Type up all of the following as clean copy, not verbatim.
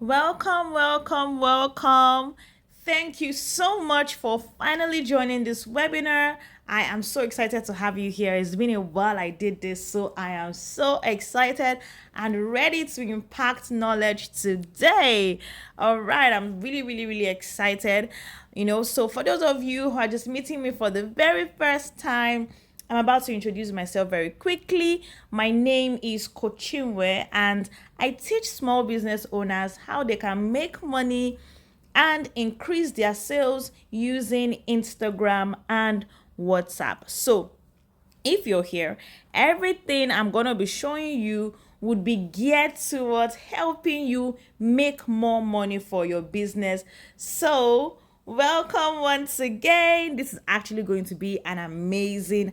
Welcome, welcome, welcome. Thank you so much for finally joining this webinar. I am so excited to have you here. It's been a while I did this, so I am so excited and ready to impact knowledge today. All right, I'm really excited. So for those of you who are just meeting me for the very first time, I'm about to introduce myself very quickly. My name is Kochimwe, and I teach small business owners how they can make money and increase their sales using Instagram and WhatsApp. So, if you're here, everything I'm going to be showing you would be geared towards helping you make more money for your business. So, welcome once again. This is actually going to be an amazing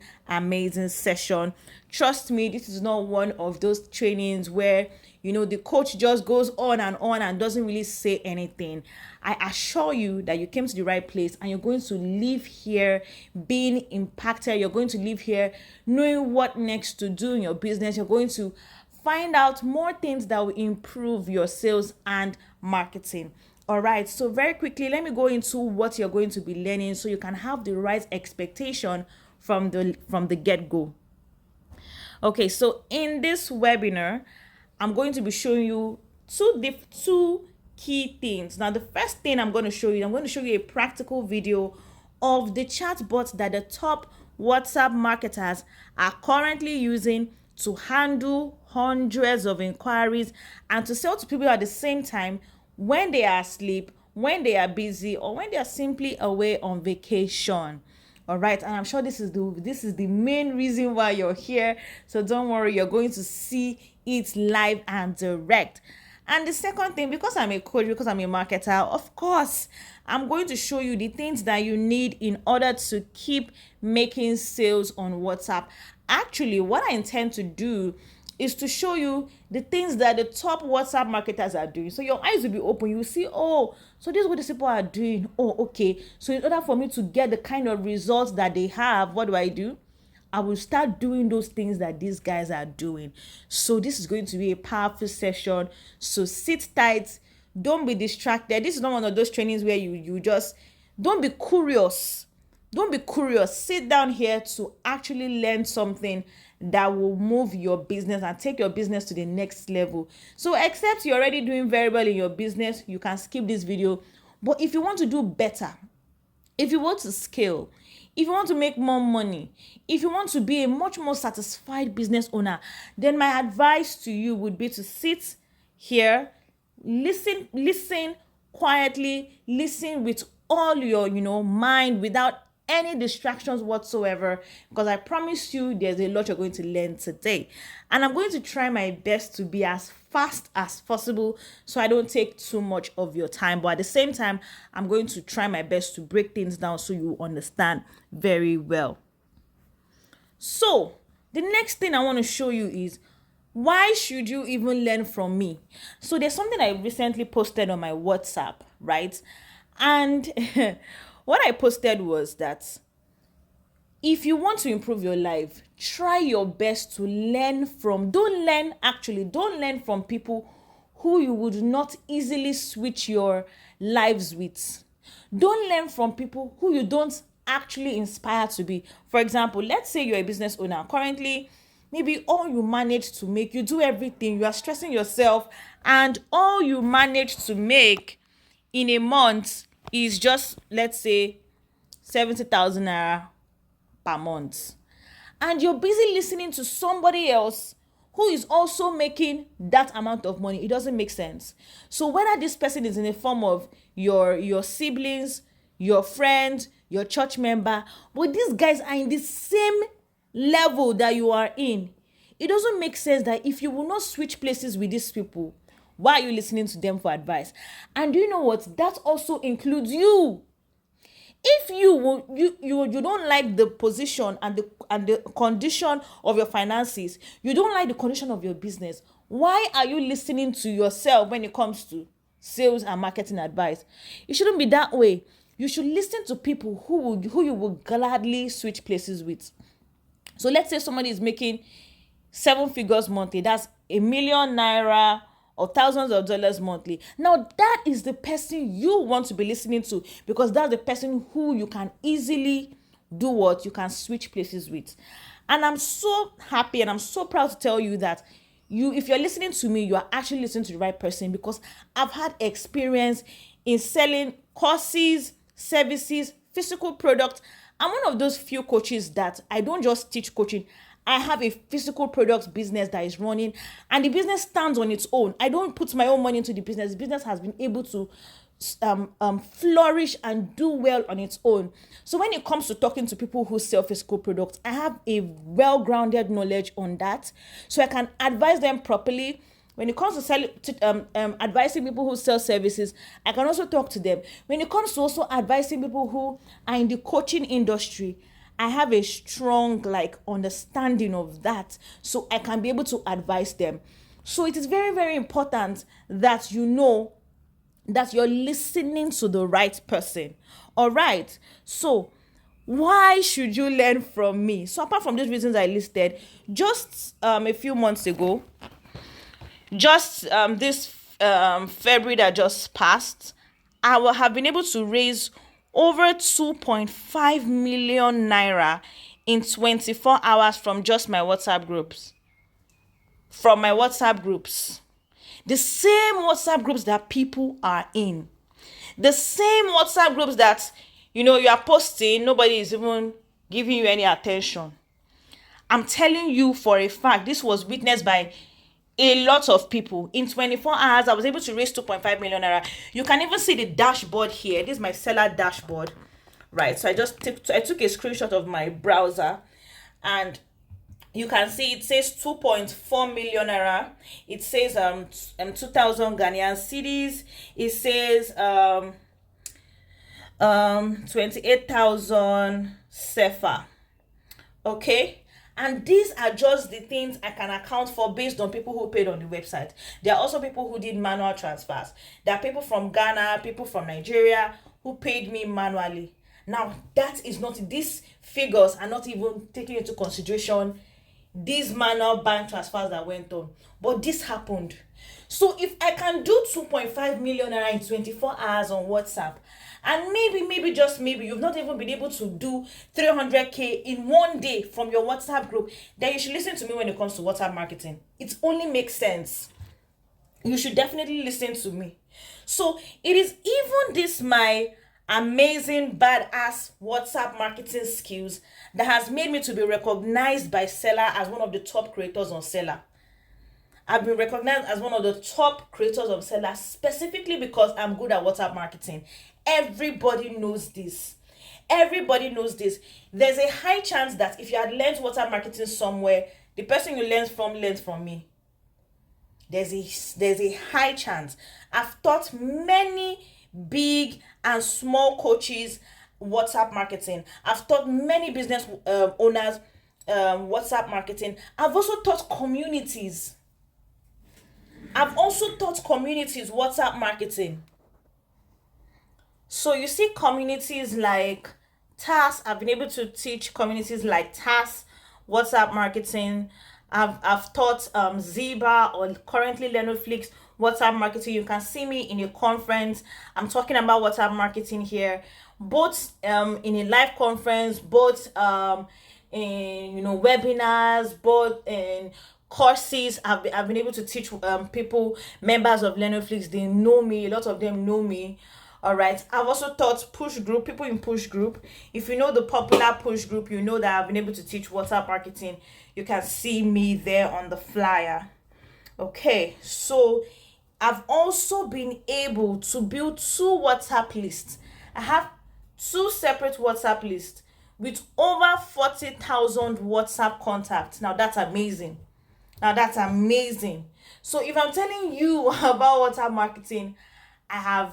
session. Trust me, this is not one of those trainings where the coach just goes on and doesn't really say anything. I assure you that you came to the right place and you're going to leave here being impacted. You're going to leave here knowing what next to do in your business. You're going to find out more things that will improve your sales and marketing. All right, so very quickly, let me go into what you're going to be learning so you can have the right expectation from the get-go. Okay, so in this webinar, I'm going to be showing you two key things. Now, the first thing I'm going to show you a practical video of the chatbot that the top WhatsApp marketers are currently using to handle hundreds of inquiries and to sell to people at the same time when they are asleep, when they are busy, or when they are simply away on vacation. All right, and I'm sure this is the main reason why you're here. So don't worry, you're going to see it live and direct. And the second thing, because I'm a coach, because I'm a marketer, of course, I'm going to show you the things that you need in order to keep making sales on WhatsApp. Actually, what I intend to do is to show you the things that the top WhatsApp marketers are doing. So your eyes will be open. You see, oh, so this is what these people are doing. Oh, okay. So in order for me to get the kind of results that they have, what do? I will start doing those things that these guys are doing. So this is going to be a powerful session. So sit tight. Don't be distracted. This is not one of those trainings where you just don't be curious. Don't be curious. Sit down here to actually learn something that will move your business and take your business to the next level. So except you're already doing very well in your business, you can skip this video. But if you want to do better, if you want to scale, if you want to make more money, if you want to be a much more satisfied business owner, then my advice to you would be to sit here, listen quietly, listen with all your mind without any distractions whatsoever, because I promise you there's a lot you're going to learn today. And I'm going to try my best to be as fast as possible so I don't take too much of your time, but at the same time I'm going to try my best to break things down so you understand very well. So the next thing I want to show you is, why should you even learn from me? So there's something I recently posted on my WhatsApp, right? And what I posted was that if you want to improve your life, try your best to learn from, don't learn from people who you would not easily switch your lives with. Don't learn from people who you don't actually inspire to be. For example, let's say you're a business owner. Currently, maybe all you manage to make, you do everything, you are stressing yourself, and all you manage to make in a month is just, let's say, 70,000 naira per month, and you're busy listening to somebody else who is also making that amount of money. It doesn't make sense. So whether this person is in the form of your siblings, your friend, your church member, but these guys are in the same level that you are in, it doesn't make sense that if you will not switch places with these people, why are you listening to them for advice? And do you know what? That also includes you. If you don't like the position and the condition of your finances, you don't like the condition of your business, why are you listening to yourself when it comes to sales and marketing advice? It shouldn't be that way. You should listen to people who you will gladly switch places with. So let's say somebody is making 7 figures monthly, that's 1 million naira or thousands of dollars monthly. Now that is the person you want to be listening to, because that's the person who you can easily do what you can switch places with. And I'm so happy and I'm so proud to tell you that if you're listening to me, you are actually listening to the right person, because I've had experience in selling courses, services, physical products. I'm one of those few coaches that I don't just teach coaching. I have a physical products business that is running, and the business stands on its own. I don't put my own money into the business. The business has been able to flourish and do well on its own. So when it comes to talking to people who sell physical products, I have a well-grounded knowledge on that, so I can advise them properly. When it comes to advising people who sell services, I can also talk to them. When it comes to also advising people who are in the coaching industry, I have a strong understanding of that, so I can be able to advise them. So it is very, very important that you know that you're listening to the right person. All right. So why should you learn from me? So apart from these reasons I listed, just a few months ago, just this February that just passed, I will have been able to raise over 2.5 million naira in 24 hours from just my WhatsApp groups. From my WhatsApp groups. The same WhatsApp groups that people are in. The same WhatsApp groups that, you are posting, nobody is even giving you any attention. I'm telling you for a fact, this was witnessed by a lot of people. In 24 hours, I was able to raise 2.5 million naira. You can even see the dashboard here. This is my seller dashboard, right? So I took a screenshot of my browser, and you can see it says 2.4 million naira. It says 2,000 Ghanaian cedis. It says 28,000 sefa. Okay. And these are just the things I can account for based on people who paid on the website. There are also people who did manual transfers. There are people from Ghana, people from Nigeria who paid me manually. Now, these figures are not even taking into consideration these manual bank transfers that went on. But this happened. So if I can do 2.5 million naira in 24 hours on WhatsApp, and maybe just maybe you've not even been able to do 300k in one day from your WhatsApp group, then you should listen to me when it comes to WhatsApp marketing. It only makes sense. You should definitely listen to me. So it is even this my amazing badass WhatsApp marketing skills that has made me to be recognized by Seller as one of the top creators on Seller. I've been recognized as one of the top creators on Seller specifically because I'm good at WhatsApp marketing. Everybody knows this. Everybody knows this. There's a high chance that if you had learned WhatsApp marketing somewhere, the person you learned from me. There's a high chance. I've taught many big and small coaches WhatsApp marketing. I've taught many business owners WhatsApp marketing. I've also taught communities. WhatsApp marketing. So you see communities like TAS. I've been able to teach communities like TAS WhatsApp marketing. I've taught Ziba or currently Lenoflix WhatsApp marketing. You can see me in a conference. I'm talking about WhatsApp marketing here, both in a live conference, both in webinars, both in courses. I've been able to teach people, members of Lenoflix. They know me. A lot of them know me. All right. I've also taught Push Group, people in Push Group. If you know the popular Push Group, you know that I've been able to teach WhatsApp marketing. You can see me there on the flyer. Okay. So I've also been able to build 2 WhatsApp lists. I have 2 separate WhatsApp lists with over 40,000 WhatsApp contacts. Now that's amazing. So if I'm telling you about WhatsApp marketing, I've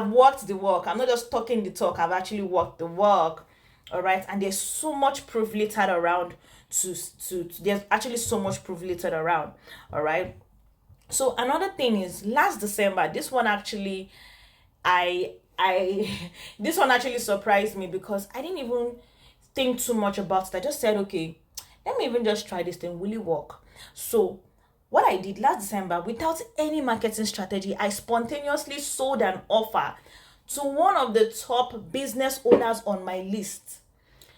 worked the work. I'm not just talking the talk. I've actually worked the work. All right. And there's so much proof littered around there's actually so much proof littered around. All right. So another thing is last December, this one actually this one actually surprised me because I didn't even think too much about it. I just said, okay, let me even just try this thing. Will it work? So What I did last December, without any marketing strategy, I spontaneously sold an offer to one of the top business owners on my list.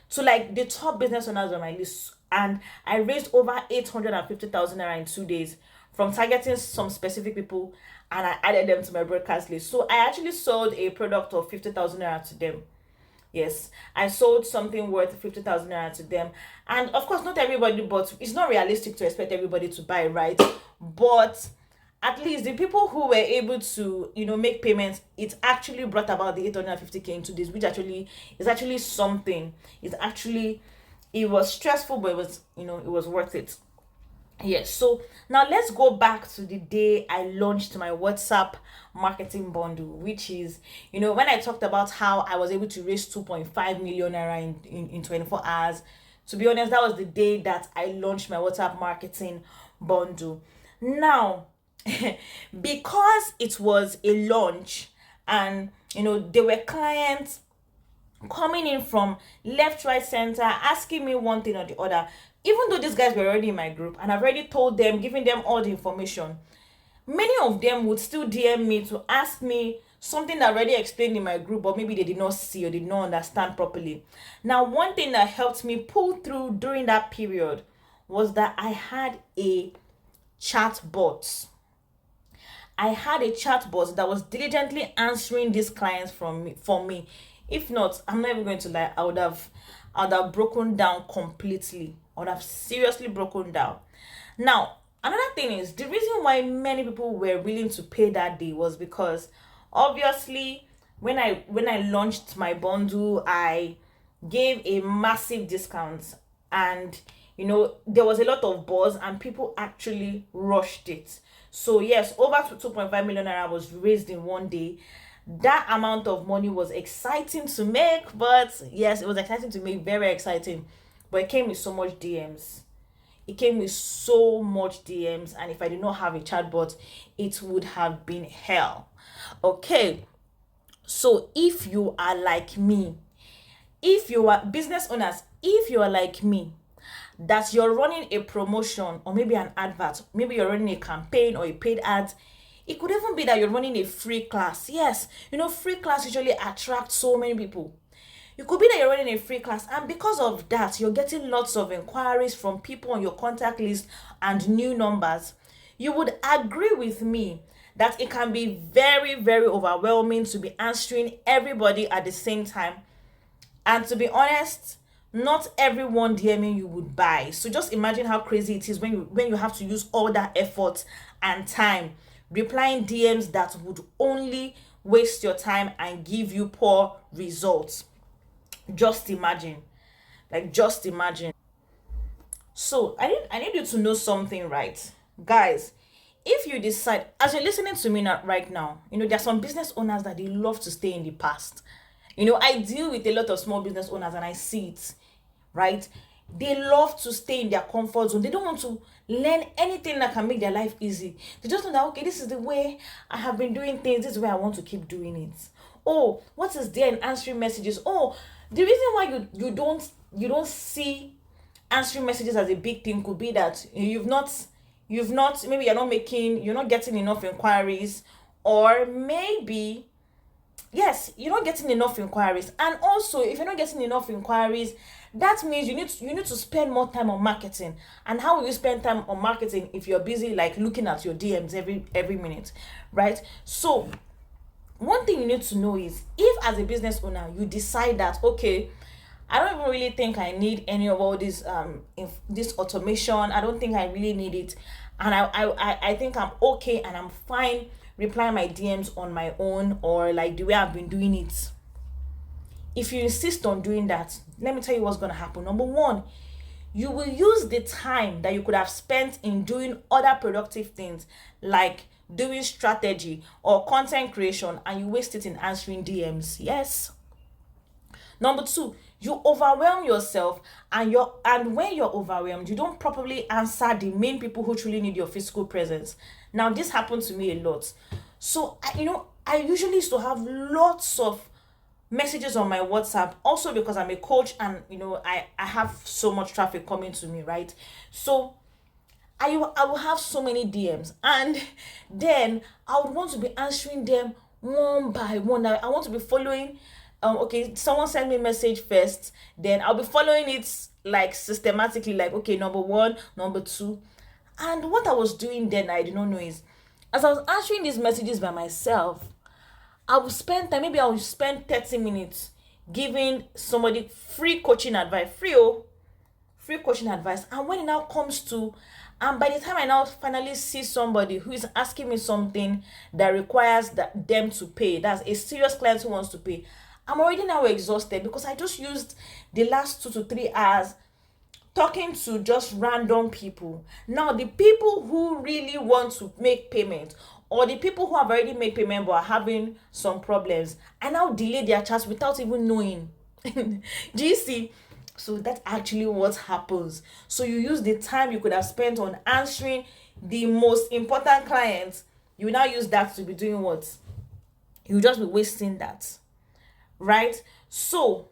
So like the top business owners on my list, and I raised over 850,000 naira in 2 days from targeting some specific people, and I added them to my broadcast list. So I actually sold a product of 50,000 naira to them. Yes, I sold something worth 50,000 naira to them. And of course, not everybody, but it's not realistic to expect everybody to buy, right? But at least the people who were able to, make payments, it actually brought about the 850K into this, which actually is actually something. It was stressful, but it was worth it. Yes, so now let's go back to the day I launched my WhatsApp marketing bundle, which is, when I talked about how I was able to raise 2.5 million naira in 24 hours. To be honest, that was the day that I launched my WhatsApp marketing bundle. Now, because it was a launch, and there were clients coming in from left, right, center, asking me one thing or the other. Even though these guys were already in my group and I've already told them, giving them all the information, many of them would still DM me to ask me something that I already explained in my group, but maybe they did not see or did not understand properly. Now, one thing that helped me pull through during that period was that I had a chat bot. I had a chatbot that was diligently answering these clients for me. If not, I'm not even going to lie, I would have broken down completely. I would have seriously broken down. Now, another thing is, the reason why many people were willing to pay that day was because obviously when I launched my bundle, I gave a massive discount, and there was a lot of buzz and people actually rushed it. So yes, over to 2.5 million naira was raised in one day. That amount of money was exciting to make, but yes, it was exciting to make, very exciting. But it came with so much DMs. It came with so much DMs, and if I did not have a chatbot, it would have been hell. Okay, so if you are like me, if you are business owners, if you are like me, that you're running a promotion or maybe an advert, maybe you're running a campaign or a paid ad. It could even be that you're running a free class. Yes, free class usually attract so many people. It could be that you're running a free class, and because of that, you're getting lots of inquiries from people on your contact list and new numbers. You would agree with me that it can be very, very overwhelming to be answering everybody at the same time. And to be honest, not everyone DMing you would buy. So just imagine how crazy it is when you have to use all that effort and time replying DMs that would only waste your time and give you poor results. Just imagine. Like, just imagine. So I need you to know something, right? Guys, if you decide, as you're listening to me now, right now, there are some business owners that they love to stay in the past. I deal with a lot of small business owners and I see it, right? They love to stay in their comfort zone. They don't want to learn anything that can make their life easy. They just know that, okay, this is the way I have been doing things. This is where I want to keep doing it. Oh, what is there in answering messages? Oh, the reason why you don't see answering messages as a big thing could be that you've not maybe you're not getting enough inquiries, or maybe yes, you're not getting enough inquiries. And also, if you're not getting enough inquiries, that means you need to spend more time on marketing. And how will you spend time on marketing if you're busy like looking at your DMs every minute, right? So one thing you need to know is, if as a business owner you decide that, okay, I don't even really think I need any of all this this automation. I don't think I really need it, and I think I'm okay and I'm fine replying my DMs on my own, or like the way I've been doing it. If you insist on doing that, let me tell you what's going to happen. Number one, you will use the time that you could have spent in doing other productive things like doing strategy or content creation, and you waste it in answering DMs. Yes. Number two, you overwhelm yourself, and when you're overwhelmed, you don't properly answer the main people who truly need your physical presence. Now, this happened to me a lot. So I usually used to have lots of messages on my WhatsApp, also because I'm a coach, and I have so much traffic coming to me, right? So I will have so many DMs, and then I would want to be answering them one by one. I want to be following. Okay, someone sent me a message first, then I'll be following it like systematically, like okay, number one, number two. And what I was doing then, I did not know is, as I was answering these messages by myself, I would spend time, maybe I would spend 30 minutes giving somebody free coaching advice, free coaching advice. And when it now comes to, and by the time I now finally see somebody who is asking me something that requires them to pay, that's a serious client who wants to pay, I'm already now exhausted because I just used the last 2 to 3 hours talking to just random people. Now, the people who really want to make payment, or the people who have already made payment but are having some problems, I now delay their chats without even knowing. Do you see? So that's actually what happens. So you use the time you could have spent on answering the most important clients, you now use that to be doing what? You just be wasting that, right? So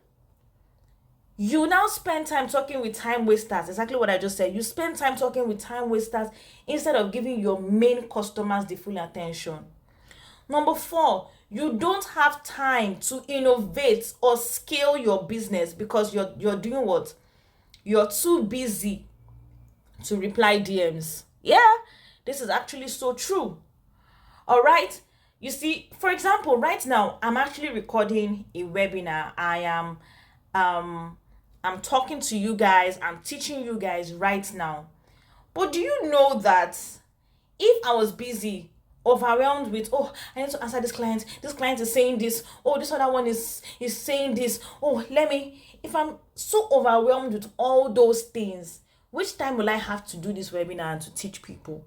you now spend time talking with time wasters. Exactly what I just said. You spend time talking with time wasters instead of giving your main customers the full attention. Number four, you don't have time to innovate or scale your business because you're doing what? You're too busy to reply DMs. Yeah, this is actually so true. All right. You see, for example, right now I'm actually recording a webinar. I'm talking to you guys, I'm teaching you guys right now. But do you know that if I was busy, overwhelmed with, oh, I need to answer this client is saying this, oh, this other one is saying this, oh, if I'm so overwhelmed with all those things, which time will I have to do this webinar and to teach people?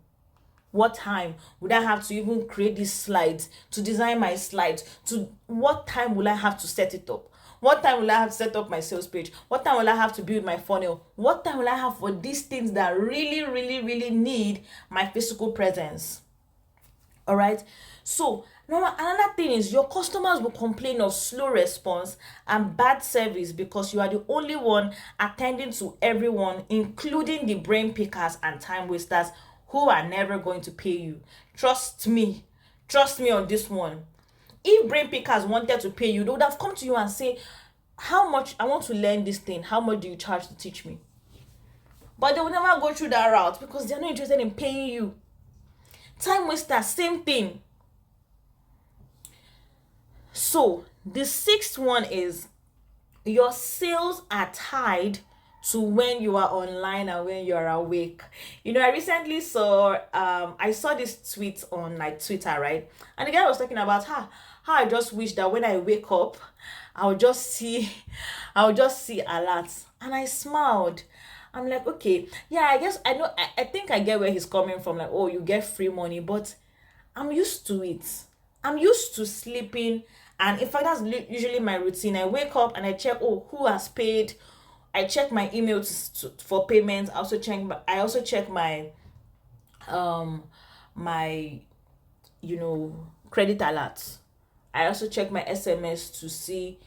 What time would I have to even create these slides, to design my slides? To what time will I have to set it up? What time will I have to set up my sales page? What time will I have to build my funnel? What time will I have for these things that really, really, really need my physical presence? All right. So now another thing is your customers will complain of slow response and bad service because you are the only one attending to everyone, including the brain pickers and time wasters who are never going to pay you. Trust me on this one. If brain pickers wanted to pay you, they would have come to you and say, how much, I want to learn this thing, how much do you charge to teach me? But they will never go through that route because they're not interested in paying you. Time wasters, same thing. So the sixth one is your sales are tied to when you are online and when you are awake. I recently saw I saw this tweet on like Twitter, right? And the guy was talking about how I just wish that when I wake up, I'll just see alerts. And I smiled. I'm like, okay, yeah, I guess I know, I think I get where he's coming from. Like, oh, you get free money, but I'm used to it. I'm used to sleeping. And in fact, that's usually my routine. I wake up and I check, oh, who has paid. I check my email for payments. I also check my my credit alerts. I also check my SMS to see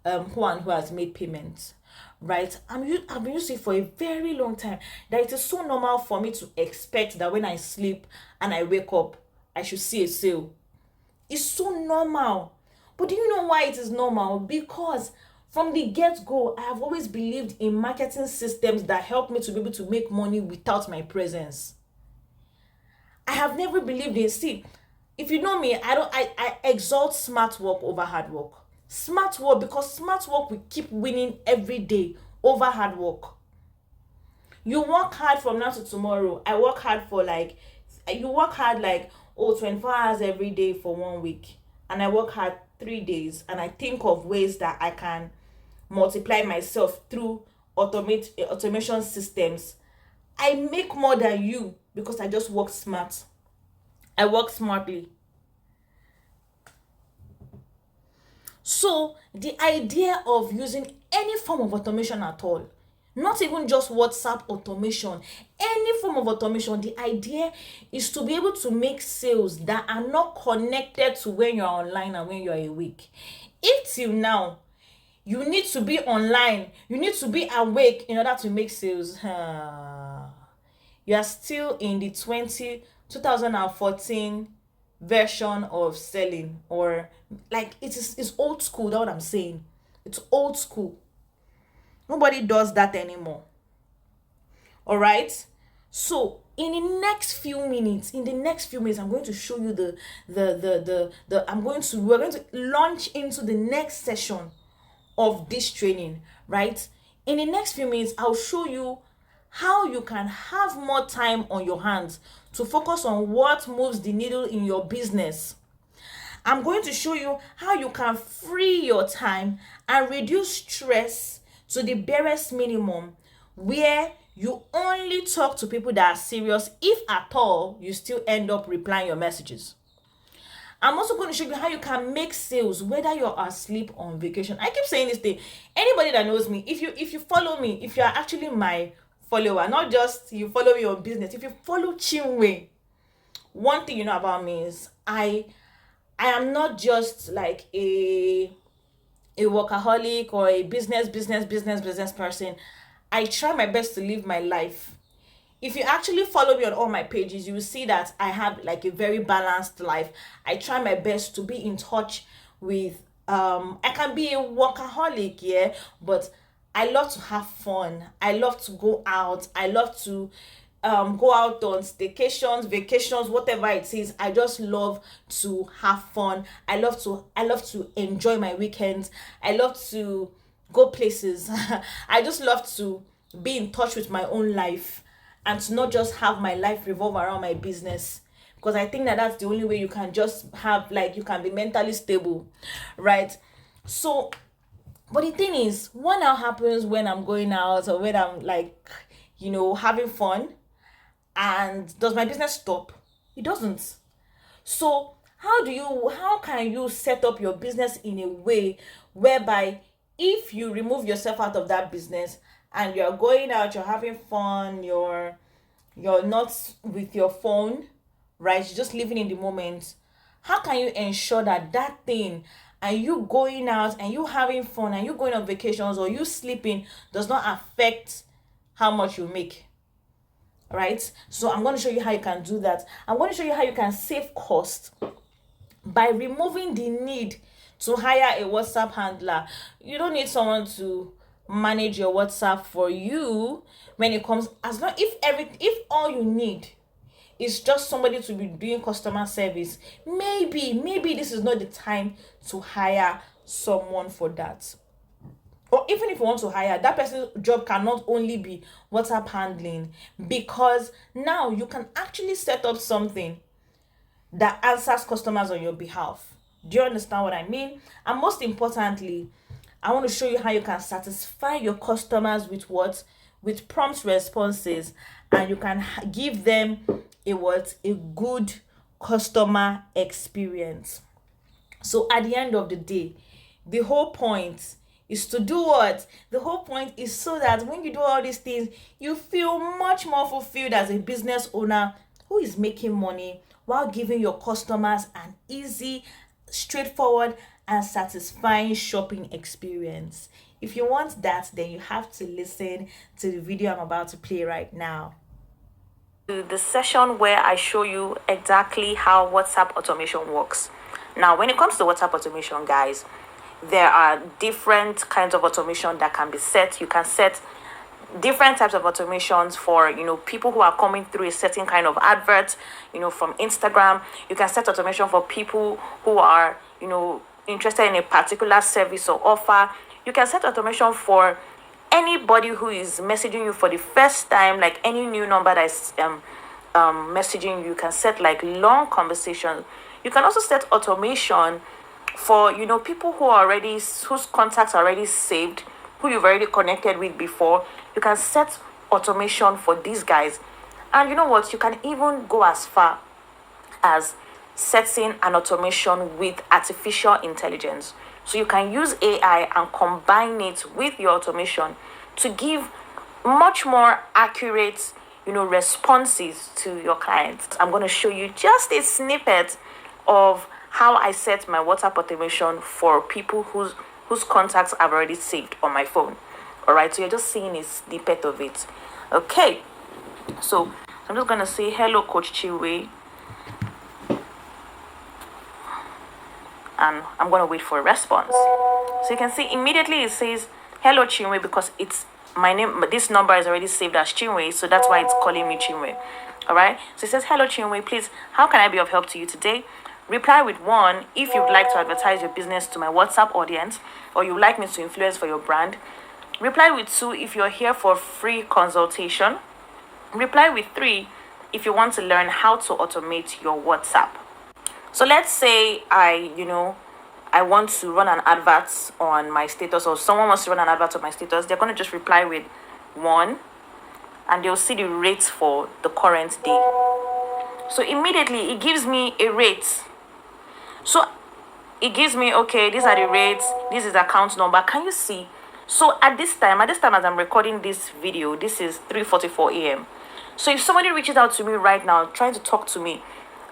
who and who has made payments. Right? I've been used to it for a very long time. That it is so normal for me to expect that when I sleep and I wake up, I should see a sale. It's so normal. But do you know why it is normal? Because from the get-go, I have always believed in marketing systems that help me to be able to make money without my presence. I have never believed in, see, if you know me, I exalt smart work over hard work. Smart work, because smart work will keep winning every day over hard work. You work hard from now to tomorrow. I work hard for you work hard 24 hours every day for 1 week. And I work hard 3 days. And I think of ways that I can multiply myself through automation systems. I make more than you because I just work smart. I work smartly. So the idea of using any form of automation at all, not even just WhatsApp automation, any form of automation, the idea is to be able to make sales that are not connected to when you're online and when you're awake. If till now you need to be online, you need to be awake in order to make sales, You are still in the 2014 version of selling, or like it's old school. That's what I'm saying. It's old school. Nobody does that anymore. All right. So in the next few minutes, I'm going to show you we're going to launch into the next session of this training, right? In the next few minutes, I'll show you how you can have more time on your hands to focus on what moves the needle in your business. I'm going to show you how you can free your time and reduce stress to the barest minimum, where you only talk to people that are serious, if at all you still end up replying your messages. I'm also going to show you how you can make sales whether you're asleep on vacation. I keep saying this thing. Anybody that knows me, if you follow me, if you are actually my follower, not just you follow me on business, if you follow Chinwe, one thing you know about me is I am not just like a workaholic or a business person. I try my best to live my life. If you actually follow me on all my pages, you will see that I have like a very balanced life. I try my best to be in touch with I can be a workaholic, yeah, but I love to have fun. I love to go out. I love to go out on staycations, vacations, whatever it is. I just love to have fun. I love to enjoy my weekends. I love to go places. I just love to be in touch with my own life and to not just have my life revolve around my business, because I think that that's the only way you can just have, like, you can be mentally stable, right? So but the thing is, what now happens when I'm going out or when I'm like, having fun, and does my business stop? It doesn't. So how can you set up your business in a way whereby if you remove yourself out of that business and you're going out, you're having fun, you're not with your phone, right? You're just living in the moment. How can you ensure that that thing, and you going out and you having fun and you going on vacations or you sleeping, does not affect how much you make? Right? So I'm going to show you how you can do that. I'm going to show you how you can save cost by removing the need to hire a WhatsApp handler. You don't need someone to manage your WhatsApp for you when it comes, as long if all you need is just somebody to be doing customer service, maybe this is not the time to hire someone for that. Or even if you want to hire, that person's job cannot only be WhatsApp handling, because now you can actually set up something that answers customers on your behalf. Do you understand what I mean? And most importantly, I want to show you how you can satisfy your customers with what? With prompt responses, and you can give them a good customer experience. So at the end of the day, the whole point is to do what? The whole point is so that when you do all these things, you feel much more fulfilled as a business owner who is making money while giving your customers an easy, straightforward, and satisfying shopping experience. If you want that, then you have to listen to the video I'm about to play right now. The session where I show you exactly how WhatsApp automation works. Now, when it comes to WhatsApp automation, guys, there are different kinds of automation that can be set. You can set different types of automations for people who are coming through a certain kind of advert, from Instagram. You can set automation for people who are interested in a particular service or offer. You can set automation for anybody who is messaging you for the first time, like any new number that is messaging you. You can set like long conversations. You can also set automation for people whose contacts are already saved, who you've already connected with before. You can set automation for these guys. And you know what, you can even go as far as setting an automation with artificial intelligence. So you can use AI and combine it with your automation to give much more accurate responses to your clients. I'm going to show you just a snippet of how I set my WhatsApp automation for people whose contacts I've already saved on my phone. All right, so you're just seeing a snippet of it. Okay, so So I'm just going to say, hello, Coach Chinwe. And I'm going to wait for a response. So you can see immediately it says, hello, Chinwe, because it's my name. This number is already saved as Chinwe. So that's why it's calling me Chinwe. All right. So it says, hello, Chinwe, please, how can I be of help to you today? Reply with 1 if you'd like to advertise your business to my WhatsApp audience or you'd like me to influence for your brand. Reply with 2 if you're here for free consultation. Reply with 3 if you want to learn how to automate your WhatsApp. So let's say I want to run an advert on my status, or someone wants to run an advert on my status. They're going to just reply with 1 and they'll see the rates for the current day. So immediately it gives me a rate. So it gives me, okay, these are the rates, this is the account number. Can you see? So at this time as I'm recording this video, this is 3:44 a.m. So if somebody reaches out to me right now trying to talk to me,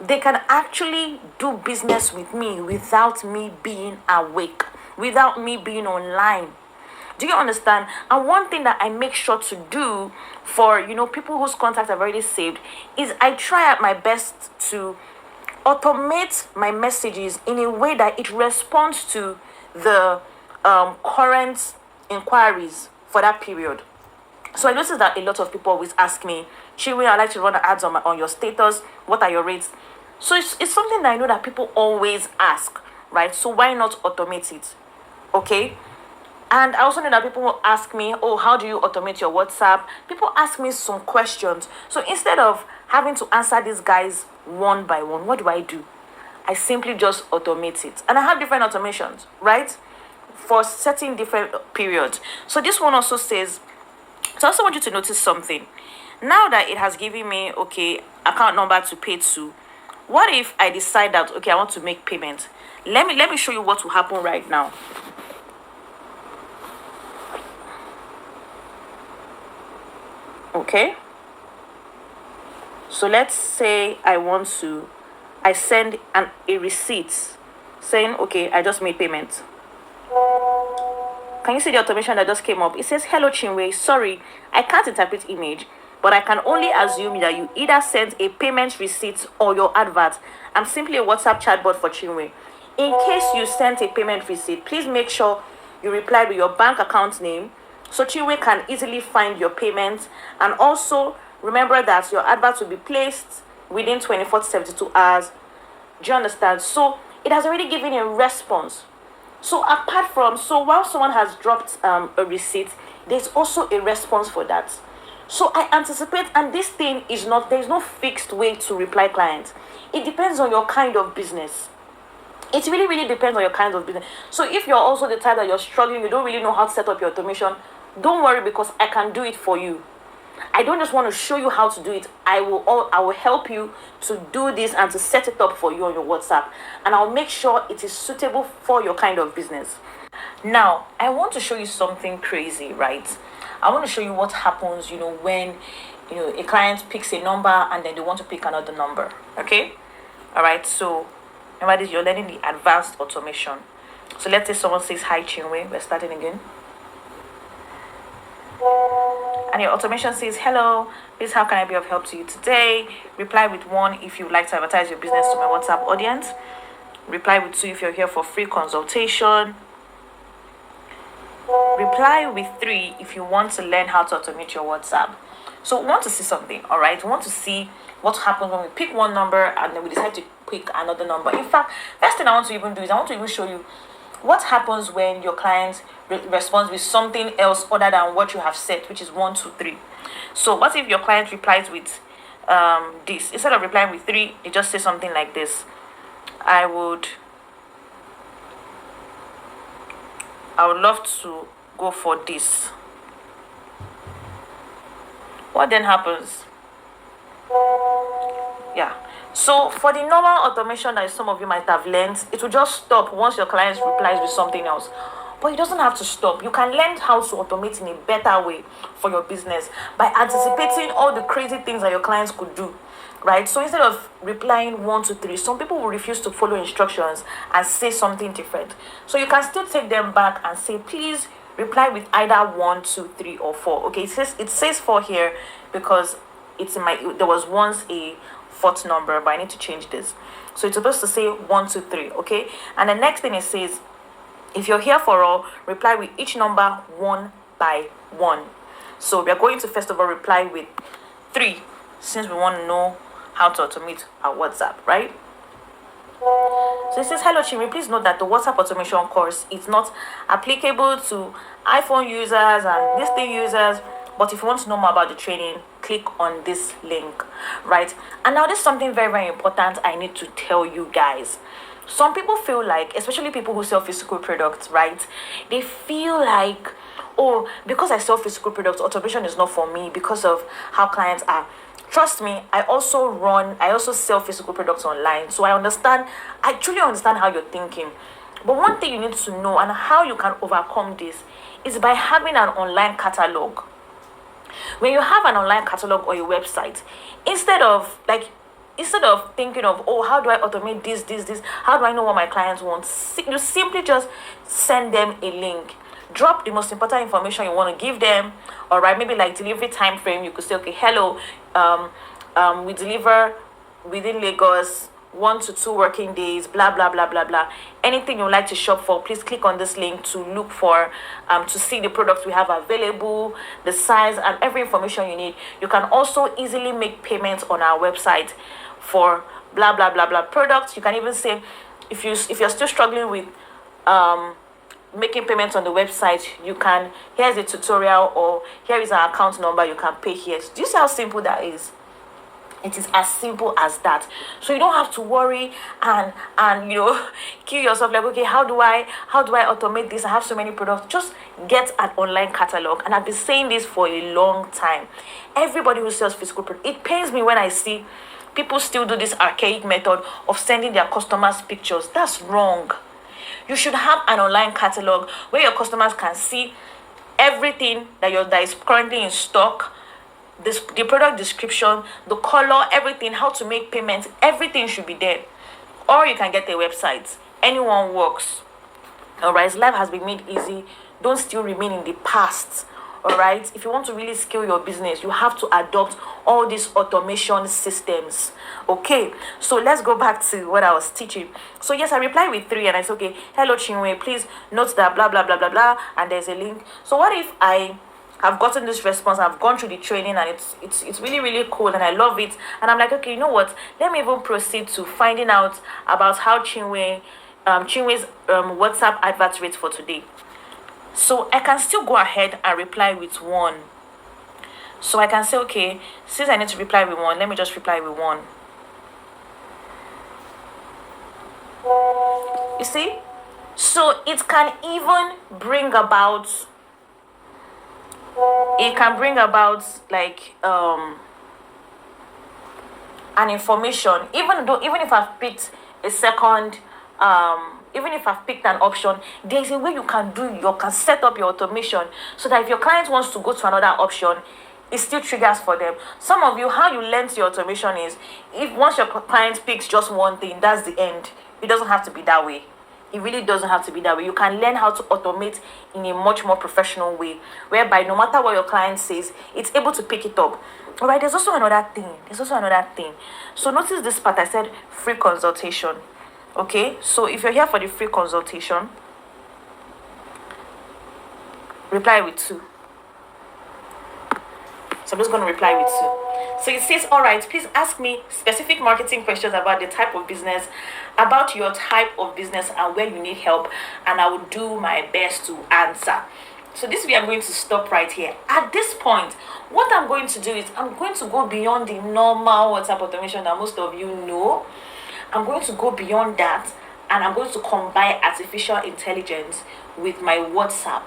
they can actually do business with me without me being awake, without me being online. Do you understand? And one thing that I make sure to do for people whose contacts I've already saved is I try at my best to automate my messages in a way that it responds to the current inquiries for that period. So I noticed that a lot of people always ask me, Chinwe, I like to run ads on your status. What are your rates? So it's something that I know that people always ask, right? So why not automate it? Okay. And I also know that people will ask me, oh, how do you automate your WhatsApp? People ask me some questions. So instead of having to answer these guys one by one, what do? I simply just automate it. And I have different automations, right? For certain different periods. So this one also says, so I also want you to notice something. Now that it has given me, okay, account number to pay to, what if I decide that, okay, I want to make payment? Let me show you what will happen right now. Okay. So let's say I send a receipt saying, okay, I just made payment. Can you see the automation that just came up? It says, hello, Chinwe. Sorry, I can't interpret image, but I can only assume that you either sent a payment receipt or your advert. I'm simply a WhatsApp chatbot for Chinwe. In case you sent a payment receipt, please make sure you reply with your bank account name so Chinwe can easily find your payment. And also remember that your advert will be placed within 24 to 72 hours. Do you understand? So it has already given a response. So while someone has dropped a receipt, there's also a response for that. So I anticipate, and this thing there's no fixed way to reply clients. It depends on your kind of business. It really, really depends on your kind of business. So if you're also the type that you're struggling, you don't really know how to set up your automation, don't worry, because I can do it for you. I don't just want to show you how to do it. I will help you to do this and to set it up for you on your WhatsApp. And I'll make sure it is suitable for your kind of business. Now, I want to show you something crazy, right? I want to show you what happens, when, a client picks a number and then they want to pick another number. Okay? All right. So remember this, you're learning the advanced automation. So let's say someone says, hi, Chinwe. We're starting again. And your automation says, hello, please, how can I be of help to you today? Reply with 1 if you would like to advertise your business to my WhatsApp audience. Reply with 2 if you're here for free consultation. Reply with 3 if you want to learn how to automate your WhatsApp. So we want to see something, all right? We want to see what happens when we pick one number and then we decide to pick another number. In fact, first thing I want to even do is I want to even show you what happens when your client responds with something else other than what you have set, which is 1, 2, 3. So what if your client replies with this? Instead of replying with 3, it just says something like this. I would love to go for this. What then happens? Yeah. So for the normal automation that some of you might have learned, it will just stop once your client replies with something else. But it doesn't have to stop. You can learn how to automate in a better way for your business by anticipating all the crazy things that your clients could do, right? So instead of replying 1, 2, 3, some people will refuse to follow instructions and say something different. So you can still take them back and say, please reply with either 1, 2, 3, or 4. Okay, it says 4 here because it's in my, there was once a fourth number, but I need to change this. So it's supposed to say 1, 2, 3, okay? And the next thing it says, if you're here for all, reply with each number one by one. So we are going to first of all reply with 3, since we want to know how to automate our WhatsApp, right? So it says, hello Chinwe, please note that the WhatsApp automation course is not applicable to iPhone users and this thing users, but if you want to know more about the training, click on this link, right? And now there's something very, very important I need to tell you guys. Some people feel like, especially people who sell physical products, right? They feel like, oh, because I sell physical products, automation is not for me because of how clients are. Trust me, I also sell physical products online. So I truly understand how you're thinking. But one thing you need to know and how you can overcome this is by having an online catalog. When you have an online catalog or a website, instead of thinking of, oh, how do I automate this, how do I know what my clients want, you simply just send them a link, drop the most important information you want to give them. All right, maybe like delivery time frame, you could say, okay, hello, we deliver within Lagos 1 to 2 working days, blah blah blah blah blah. Anything you would like to shop for, please click on this link to look for to see the products we have available, the size, and every information you need. You can also easily make payments on our website for blah blah blah blah products. You can even say, if you're still struggling with making payments on the website, you can, here's a tutorial, or here is our account number, you can pay here. Do you see how simple that is? It is as simple as that. So you don't have to worry and kill yourself like, okay, how do I automate this? I have so many products. Just get an online catalog. And I've been saying this for a long time. Everybody who sells physical products, it pains me when I see people still do this archaic method of sending their customers pictures. That's wrong. You should have an online catalog where your customers can see everything that is currently in stock, the product description, the color, everything, how to make payments, everything should be there. Or you can get a website. Anyone works. Alright, life has been made easy. Don't still remain in the past. Alright, if you want to really scale your business, you have to adopt all these automation systems. Okay, so let's go back to what I was teaching. So yes, I replied with 3 and I said, okay, hello Chinwe, please note that blah blah blah blah blah, and there's a link. So what if I have gotten this response, I've gone through the training, and it's really, really cool, and I love it, and I'm like, okay, you know what, let me even proceed to finding out about how Chinwe's WhatsApp advert rates for today. So I can still go ahead and reply with 1. So I can say, okay, since I need to reply with 1, let me just reply with 1. You see? So it can even bring about, like an information, even if I've picked a second, even if I've picked an option, there's a way you can set up your automation so that if your client wants to go to another option, it still triggers for them. Some of you, how you learn your automation is, if once your client picks just one thing, that's the end. It doesn't have to be that way. It really doesn't have to be that way. You can learn how to automate in a much more professional way, whereby no matter what your client says, it's able to pick it up. All right, there's also another thing. So notice this part, I said free consultation. Okay, so if you're here for the free consultation, reply with 2. So I'm just going to reply with 2. So it says, all right, please ask me specific marketing questions about the type of business, about your type of business and where you need help, and I will do my best to answer. So this way I'm going to stop right here. At this point, what I'm going to do is I'm going to go beyond the normal WhatsApp automation that most of you know. I'm going to go beyond that, and I'm going to combine artificial intelligence with my WhatsApp,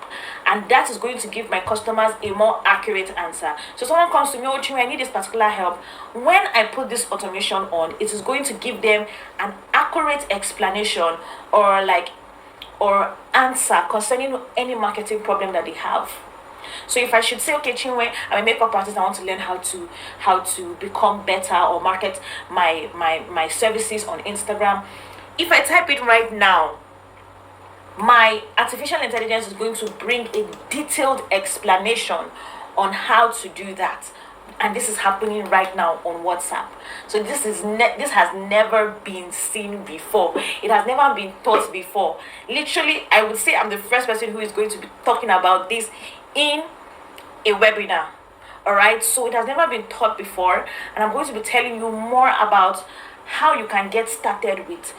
and that is going to give my customers a more accurate answer. So someone comes to me, oh Chinwe, I need this particular help. When I put this automation on, it is going to give them an accurate explanation or answer concerning any marketing problem that they have. So if I should say, okay, Chinwe, I'm a makeup artist, I want to learn how to become better or market my services on Instagram. If I type it right now, my artificial intelligence is going to bring a detailed explanation on how to do that. and this is happening right now on WhatsApp. So this has never been seen before. It has never been taught before. Literally, I would say I'm the first person who is going to be talking about this in a webinar. All right, so it has never been taught before, and I'm going to be telling you more about how you can get started with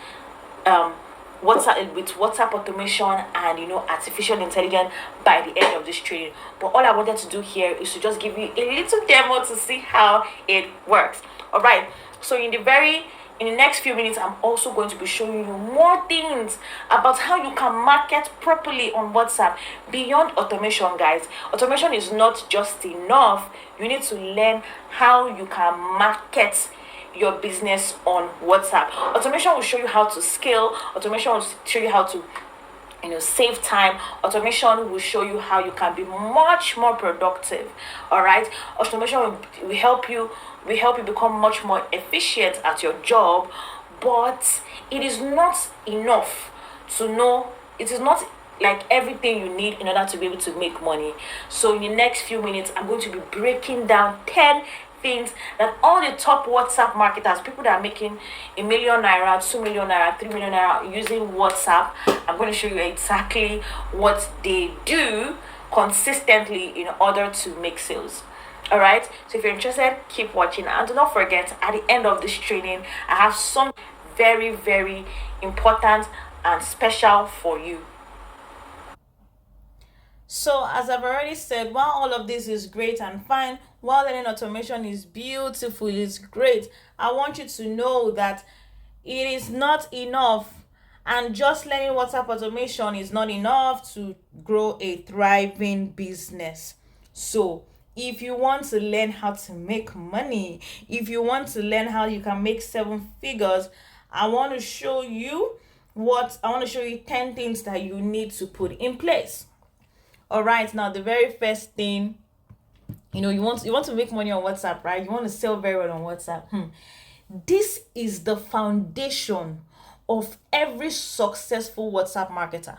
WhatsApp automation and artificial intelligence by the end of this training. But all I wanted to do here is to just give you a little demo to see how it works. All right, so in the next few minutes, I'm also going to be showing you more things about how you can market properly on WhatsApp beyond automation, guys. Automation is not just enough. You need to learn how you can market your business on WhatsApp. Automation will show you how to scale. Automation will show you how to save time. Automation will show you how you can be much more productive. All right, automation will help you become much more efficient at your job. But it is not enough to know. It is not like everything you need in order to be able to make money. So in the next few minutes, I'm going to be breaking down 10 things that all the top WhatsApp marketers, people that are making ₦1 million, 2 million naira, 3 million naira using WhatsApp, I'm going to show you exactly what they do consistently in order to make sales. All right, so if you're interested, keep watching, and do not forget, at the end of this training, I have some very, very important and special for you. So as I've already said, while all of this is great and fine, while learning automation is beautiful, it's great, I want you to know that it is not enough, and just learning WhatsApp automation is not enough to grow a thriving business. So if you want to learn how to make money, if you want to learn how you can make 7 figures, I want to show you 10 things that you need to put in place. All right, now the very first thing, you want to make money on WhatsApp, right? You want to sell very well on WhatsApp. This is the foundation of every successful WhatsApp marketer.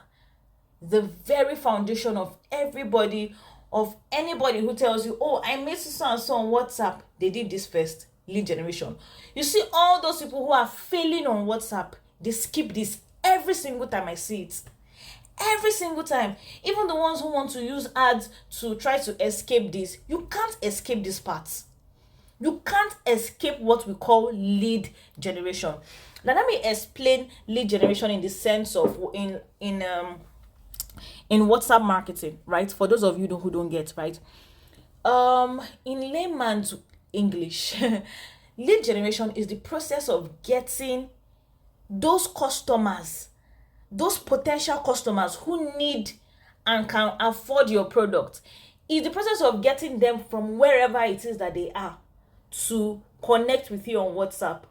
The very foundation of anybody who tells you, oh, I made so and so on WhatsApp. They did this first: lead generation. You see, all those people who are failing on WhatsApp, they skip this every single time I see it. Every single time. Even the ones who want to use ads to try to escape this, you can't escape this part. You can't escape what we call lead generation. Now let me explain lead generation in the sense of in WhatsApp marketing, right? For those of you who don't get, right? In layman's English, lead generation is the process of getting those customers, those potential customers who need and can afford your product. It's the process of getting them from wherever it is that they are to connect with you on WhatsApp,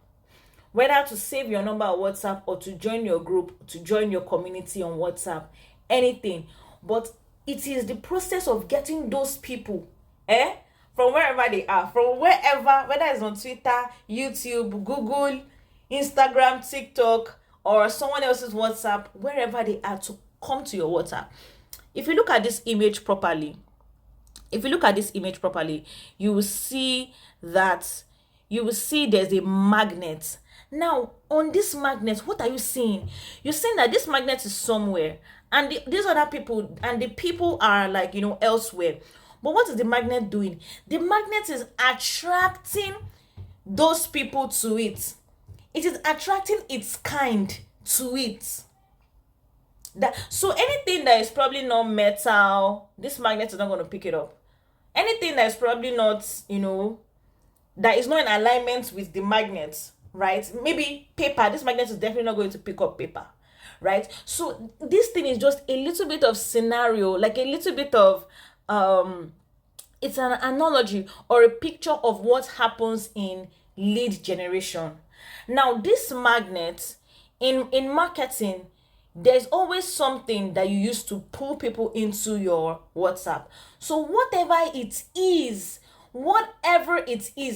whether to save your number on WhatsApp or to join your group, to join your community on WhatsApp, anything. But it is the process of getting those people from wherever they are, from wherever, whether it's on Twitter, YouTube, Google, Instagram, TikTok, or someone else's WhatsApp, wherever they are, to come to your WhatsApp. If you look at this image properly, you will see there's a magnet. Now, on this magnet, what are you seeing? You're seeing that this magnet is somewhere, and these other people, and the people are elsewhere. But what is the magnet doing? The magnet is attracting those people to it. It is attracting its kind to it. So anything that is probably not metal, this magnet is not going to pick it up. Anything that is probably not, that is not in alignment with the magnet, right? Maybe paper, this magnet is definitely not going to pick up paper, right? So this thing is just a little bit of scenario, like a little bit of it's an analogy or a picture of what happens in lead generation. Now, this magnet in marketing, there's always something that you use to pull people into your WhatsApp. So whatever it is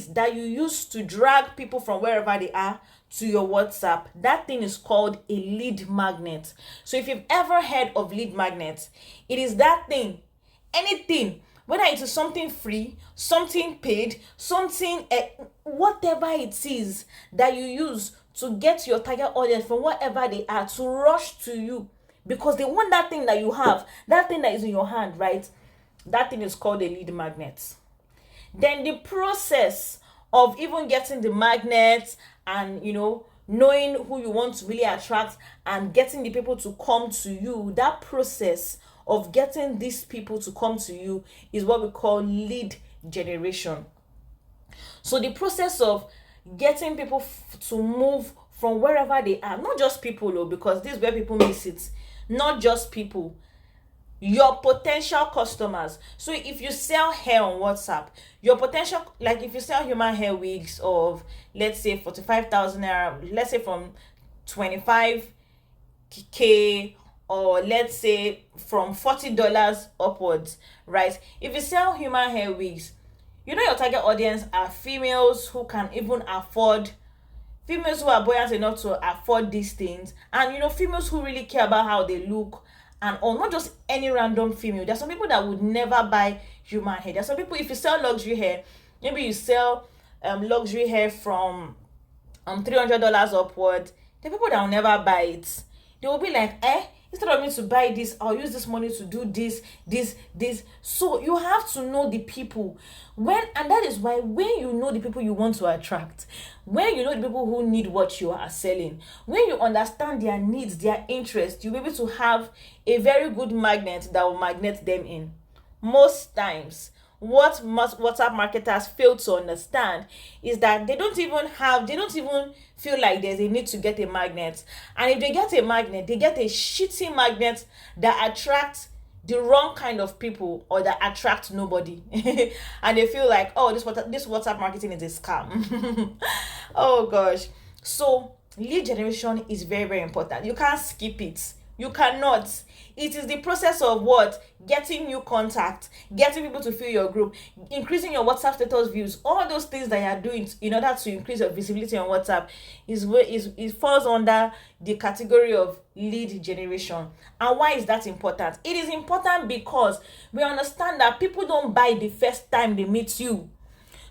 that you use to drag people from wherever they are to your WhatsApp, that thing is called a lead magnet. So if you've ever heard of lead magnets, it is that thing, anything whether it is something free, something paid, something whatever it is that you use to get your target audience from wherever they are to rush to you, because they want that thing that you have, that thing that is in your hand, right? That thing is called a lead magnet. Then the process of even getting the magnet and knowing who you want to really attract and getting the people to come to you, that process of getting these people to come to you is what we call lead generation. So the process of getting people to move from wherever they are, not just people though, because this is where people miss it, not just people, your potential customers. So if you sell hair on WhatsApp, your potential, like if you sell human hair wigs of, let's say, 45,000 naira, let's say from 25k, or let's say from $40 upwards, right? If you sell human hair wigs, your target audience are females who can even afford, females who are buoyant enough to afford these things, and females who really care about how they look, and or not just any random female. There's some people that would never buy human hair. There's some people, if you sell luxury hair, maybe you sell luxury hair from $300 upward, the people that will never buy it, they will be like, instead of me to buy this, I'll use this money to do this. So you have to know the people. And that is why when you know the people you want to attract, when you know the people who need what you are selling, when you understand their needs, their interests, you'll be able to have a very good magnet that will magnet them in. Most times, what most WhatsApp marketers fail to understand is that they don't even feel like there's a need to get a magnet. And if they get a magnet, they get a shitty magnet that attracts the wrong kind of people, or that attract nobody. And they feel like, oh, this WhatsApp marketing is a scam. Oh gosh. So lead generation is very, very important. You can't skip it. You cannot. It is the process of what? Getting new contact, getting people to fill your group, increasing your WhatsApp status views, all those things that you are doing in order to increase your visibility on WhatsApp it falls under the category of lead generation. And why is that important? It is important because we understand that people don't buy the first time they meet you.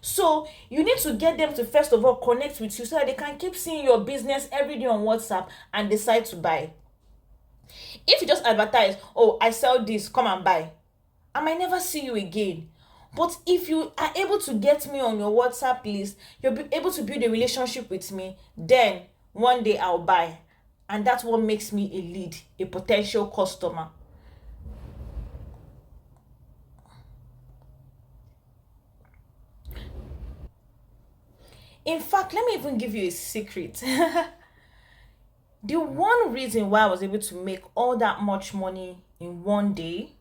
So you need to get them to first of all connect with you so that they can keep seeing your business every day on WhatsApp and decide to buy. If you just advertise, oh, I sell this, come and buy, I might never see you again. But if you are able to get me on your WhatsApp list, you'll be able to build a relationship with me, then one day I'll buy. And that's what makes me a lead, a potential customer. In fact, let me even give you a secret. The one reason why I was able to make all that much money in one day,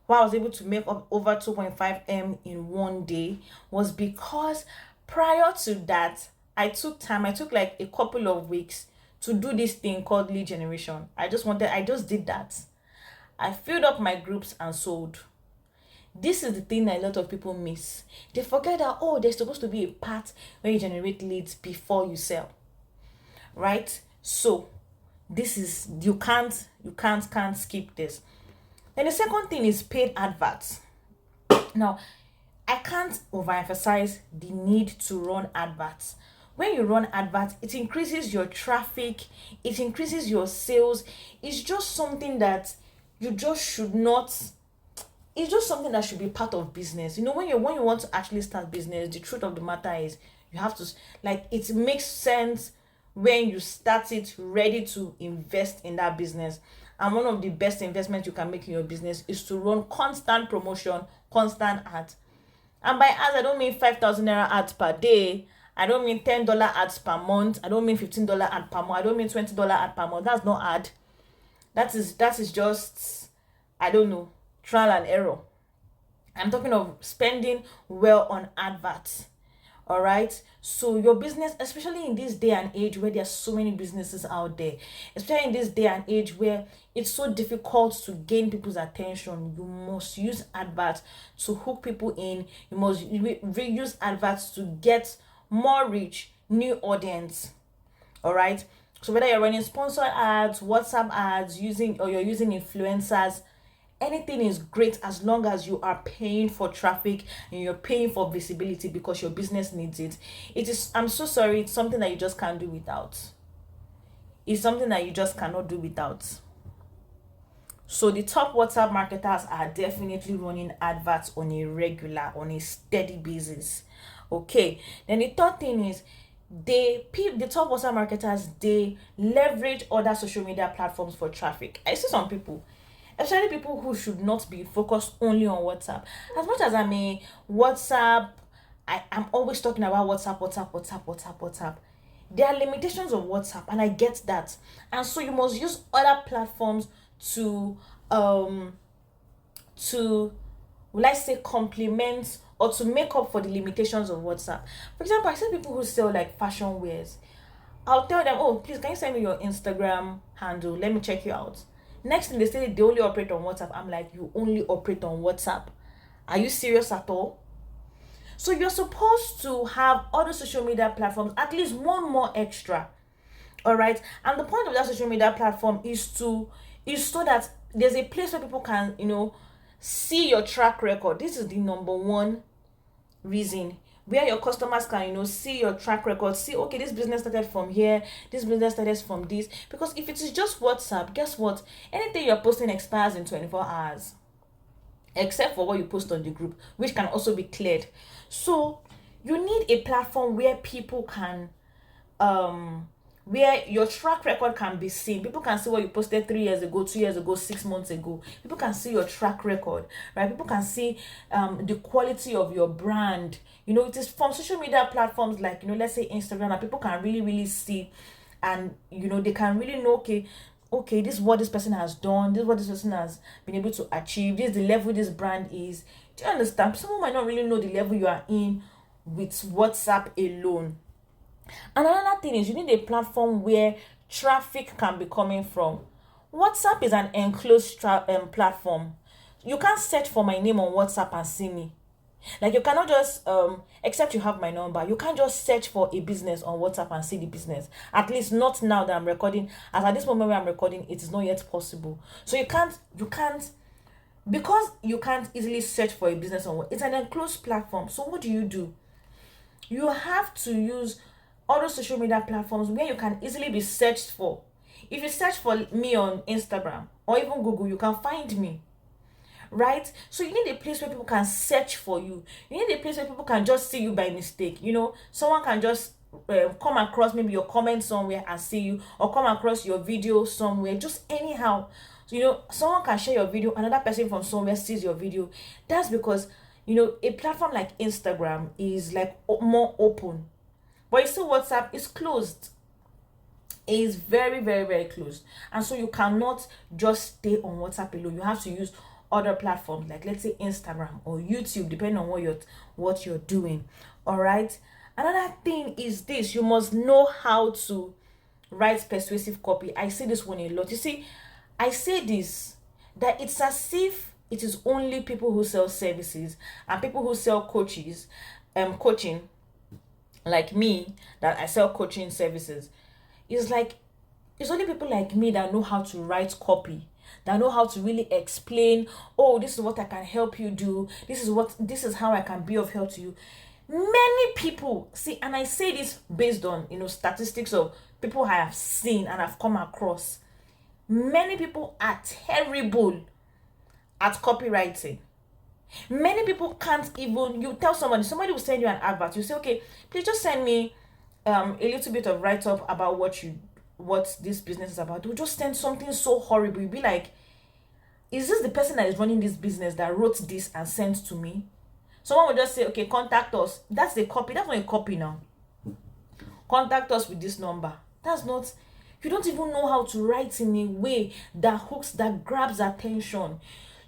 why I was able to make up over 2.5M in one day, was because prior to that, I took like a couple of weeks to do this thing called lead generation. I just did that. I filled up my groups and sold. This is the thing that a lot of people miss. They forget that, oh, there's supposed to be a part where you generate leads before you sell, right? So this is, you can't skip this. Then the second thing is paid adverts. Now, I can't overemphasize the need to run adverts. When you run adverts, it increases your traffic, it increases your sales. It's just something that you just should not, it's just something that should be part of business. When you want to actually start business, the truth of the matter is you have to, like, it makes sense when you start it ready to invest in that business. And one of the best investments you can make in your business is to run constant promotion, constant ads. And by ads, I don't mean 5,000 naira ads per day. I don't mean $10 ads per month. I don't mean $15 ad per month. I don't mean $20 ad per month. That's not ad. That is just, I don't know, trial and error. I'm talking of spending well on adverts. All right. So your business, especially in this day and age where there are so many businesses out there, especially in this day and age where it's so difficult to gain people's attention, you must use adverts to hook people in. You must reuse adverts to get more reach, new audience. All right. So whether you're running sponsored ads, WhatsApp ads, you're using influencers, anything is great as long as you are paying for traffic and you're paying for visibility because your business needs it. It is, I'm so sorry, it's something that you just can't do without. It's something that you just cannot do without. So the top WhatsApp marketers are definitely running adverts on a regular, on a steady basis. Okay. Then the third thing is the top WhatsApp marketers, they leverage other social media platforms for traffic. I see some people, especially people who should not be focused only on WhatsApp. As much as I'm a WhatsApp, I'm always talking about WhatsApp. There are limitations of WhatsApp, and I get that. And so you must use other platforms to to let's say complement or to make up for the limitations of WhatsApp. For example, I see people who sell like fashion wares. I'll tell them, oh, please, can you send me your Instagram handle? Let me check you out. Next thing they say they only operate on WhatsApp. I'm like, you only operate on WhatsApp? Are you serious at all? So you're supposed to have other social media platforms, at least one more extra. All right. And the point of that social media platform is so that there's a place where people can, see your track record. This is the number one reason, where your customers can see your track record, see, okay, this business started from here, this business started from this. Because if it is just WhatsApp, guess what, anything you're posting expires in 24 hours, except for what you post on the group, which can also be cleared. So you need a platform where people can where your track record can be seen. People can see what you posted 3 years ago, 2 years ago, 6 months ago. People can see your track record, right? People can see the quality of your brand. It is from social media platforms like, let's say Instagram, that people can really, really see, and, they can really know, okay, this is what this person has done, this is what this person has been able to achieve, this is the level this brand is. Do you understand? Someone might not really know the level you are in with WhatsApp alone. And another thing is, you need a platform where traffic can be coming from. WhatsApp is an enclosed platform. You can't search for my name on WhatsApp and see me. Like, you cannot just except you have my number, you can't just search for a business on WhatsApp and see the business. At least not now that I'm recording. As at this moment where I'm recording, it is not yet possible. So you can't because you can't easily search for a business on it's an enclosed platform. So what do? You have to use other social media platforms where you can easily be searched for. If you search for me on Instagram or even Google, you can find me, right? So you need a place where people can search for you. You need a place where people can just see you by mistake. Someone can just come across maybe your comment somewhere and see you, or come across your video somewhere, just anyhow. So, someone can share your video, another person from somewhere sees your video. That's because, a platform like Instagram is like more open. But you see, WhatsApp is closed. It is very, very, very closed. And so you cannot just stay on WhatsApp alone. You have to use other platforms, like, let's say, Instagram or YouTube, depending on what you're doing. All right. Another thing is this: you must know how to write persuasive copy. I see this one a lot. You see, I say this, that it's as if it is only people who sell services and people who sell coaching, like me, that I sell coaching services. It's only people like me that know how to write copy, that know how to really explain, oh, this is what I can help you do, this is how I can be of help to you. Many people see, and I say this based on statistics of people I have seen and I've come across. Many people are terrible at copywriting. Many people can't even, you tell somebody will send you an advert, you say, okay, please just send me a little bit of write-up about what this business is about. They'll just send something so horrible. You'll be like, is this the person that is running this business that wrote this and sent to me? Someone will just say, okay, contact us. That's the copy. That's not a copy now. Contact us with this number. That's not, you don't even know how to write in a way that hooks, that grabs attention.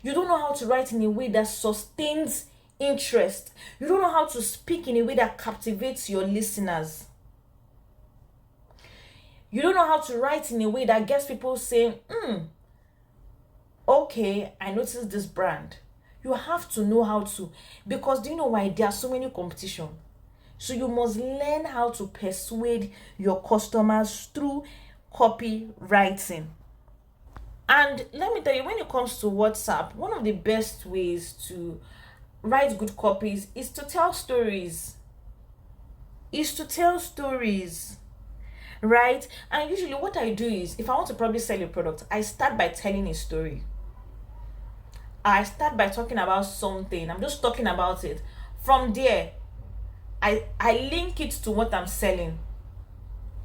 You don't know how to write in a way that sustains interest. You don't know how to speak in a way that captivates your listeners. You don't know how to write in a way that gets people saying, okay, I noticed this brand. You have to know how to, because do you know why? There are so many competition. So you must learn how to persuade your customers through copywriting. And let me tell you, when it comes to WhatsApp, one of the best ways to write good copies is to tell stories. Is to tell stories, right? And usually, what I do is, if I want to probably sell a product, I start by telling a story. I start by talking about something. I'm just talking about it. From there, I link it to what I'm selling.